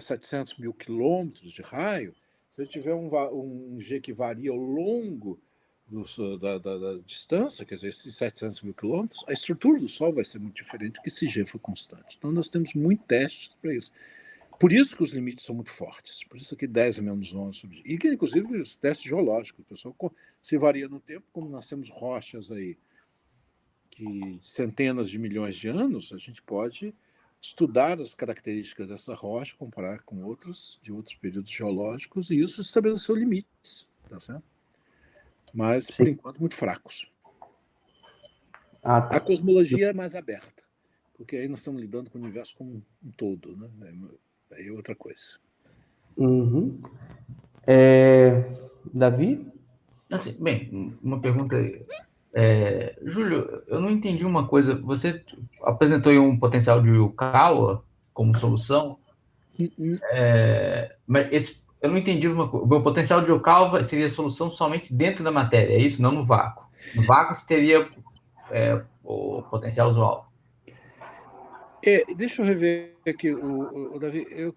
700 mil quilômetros de raio, se ele tiver um G que varia ao longo da distância, quer dizer, esses 700 mil quilômetros, a estrutura do Sol vai ser muito diferente que se G for constante. Então, nós temos muitos testes para isso. Por isso que os limites são muito fortes. Por isso que 10 a menos 11. E que, inclusive, os testes geológicos. A pessoa se varia no tempo, como nós temos rochas aí que centenas de milhões de anos, a gente pode estudar as características dessa rocha, comparar com outros de outros períodos geológicos, e isso estabeleceu limites, tá certo? Mas, Sim. por enquanto, muito fracos. Ah, tá. A cosmologia é mais aberta, porque aí nós estamos lidando com o universo como um todo, né? Aí é outra coisa. Uhum. Davi? Assim, bem, uma pergunta. Júlio, eu não entendi uma coisa. Você apresentou aí um potencial de Yukawa como solução, mas eu não entendi uma coisa. O meu potencial de Yukawa seria solução somente dentro da matéria, é isso? Não no vácuo. No vácuo você teria o potencial usual. Deixa eu rever aqui, o Davi. Eu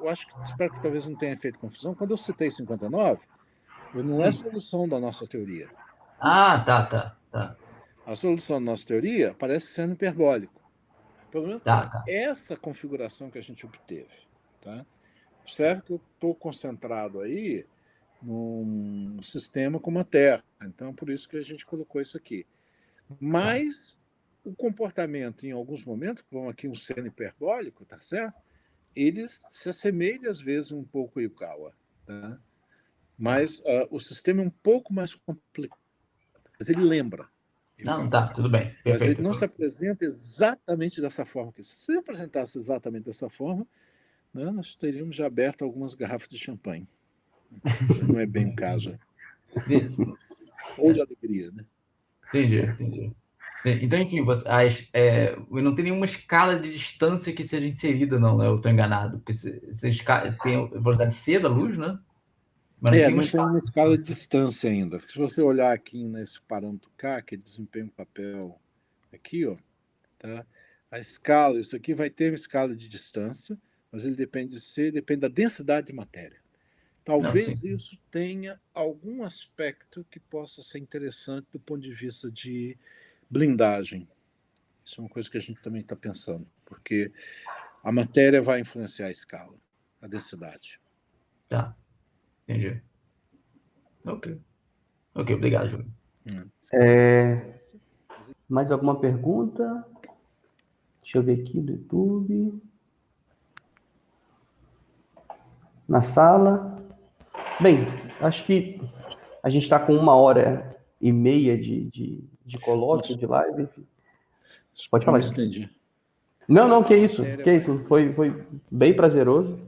acho que espero que talvez não tenha feito confusão. Quando eu citei 59, não é a solução da nossa teoria. Ah, tá. A solução da nossa teoria parece sendo hiperbólico. Pelo menos Tá. essa configuração que a gente obteve. Tá? Observe que eu estou concentrado aí num sistema como a Terra. Então, por isso que a gente colocou isso aqui. Mas o comportamento, em alguns momentos, como aqui um seno hiperbólico, tá certo? Ele se assemelha, às vezes, um pouco ao Yukawa. Tá? Mas o sistema é um pouco mais complicado. Mas ele lembra. Não, tá, tudo bem. Perfeito. Mas ele não se apresenta exatamente dessa forma. Se ele apresentasse exatamente dessa forma, né, nós teríamos já aberto algumas garrafas de champanhe. Não é bem o caso. Ou de alegria, né? Entendi. Então, enfim, não tem nenhuma escala de distância que seja inserida, não, né? Eu estou enganado. Porque tem a velocidade C da luz, né? Mas não tem uma escala de distância ainda. Porque se você olhar aqui nesse parâmetro K, que desempenha um papel aqui, ó, tá? A escala, isso aqui vai ter uma escala de distância, mas ele depende de C, depende da densidade de matéria. Talvez isso tenha algum aspecto que possa ser interessante do ponto de vista de blindagem. Isso é uma coisa que a gente também está pensando, porque a matéria vai influenciar a escala, a densidade. Tá, entendi. Ok, obrigado, Júlio. Mais alguma pergunta? Deixa eu ver aqui do YouTube. Na sala. Bem, acho que a gente está com 1h30 de colóquio, de live. Pode falar. Entendi. Não, que isso. Foi bem prazeroso.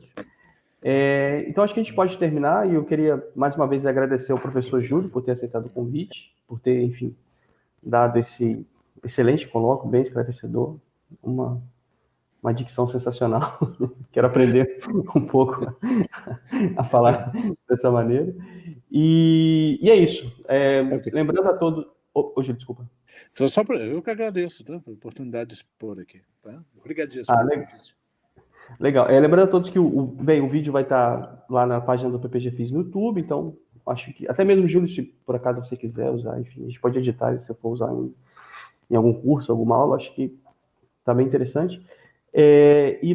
Então, acho que a gente pode terminar, e eu queria, mais uma vez, agradecer ao professor Júlio por ter aceitado o convite, por ter, enfim, dado esse excelente colóquio, bem esclarecedor, uma dicção sensacional. Quero aprender um pouco a falar dessa maneira. E é isso. Okay. Lembrando a todos... Júlio, desculpa. Eu que agradeço, tá? A oportunidade de expor aqui. Tá? Obrigadíssimo. Legal. Lembrando a todos que o vídeo vai estar lá na página do PPG-FIS no YouTube, então acho que, até mesmo, Júlio, se por acaso você quiser usar, enfim, a gente pode editar se eu for usar em algum curso, alguma aula, acho que está bem interessante. E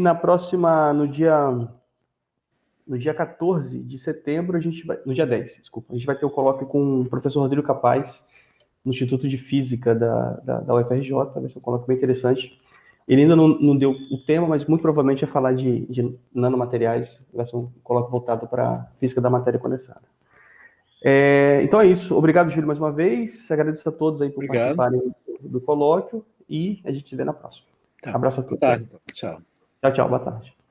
no dia 14 de setembro, no dia 10, desculpa, a gente vai ter o colóquio com o professor Rodrigo Capaz, no Instituto de Física da UFRJ, vai ser um colóquio bem interessante. Ele ainda não deu o tema, mas muito provavelmente vai falar de nanomateriais, vai ser um colóquio voltado para física da matéria condensada. Então é isso. Obrigado, Júlio, mais uma vez. Agradeço a todos aí por participarem do colóquio e a gente se vê na próxima. Tá. Abraço a todos. Boa tarde, então. Tchau. Tchau, boa tarde.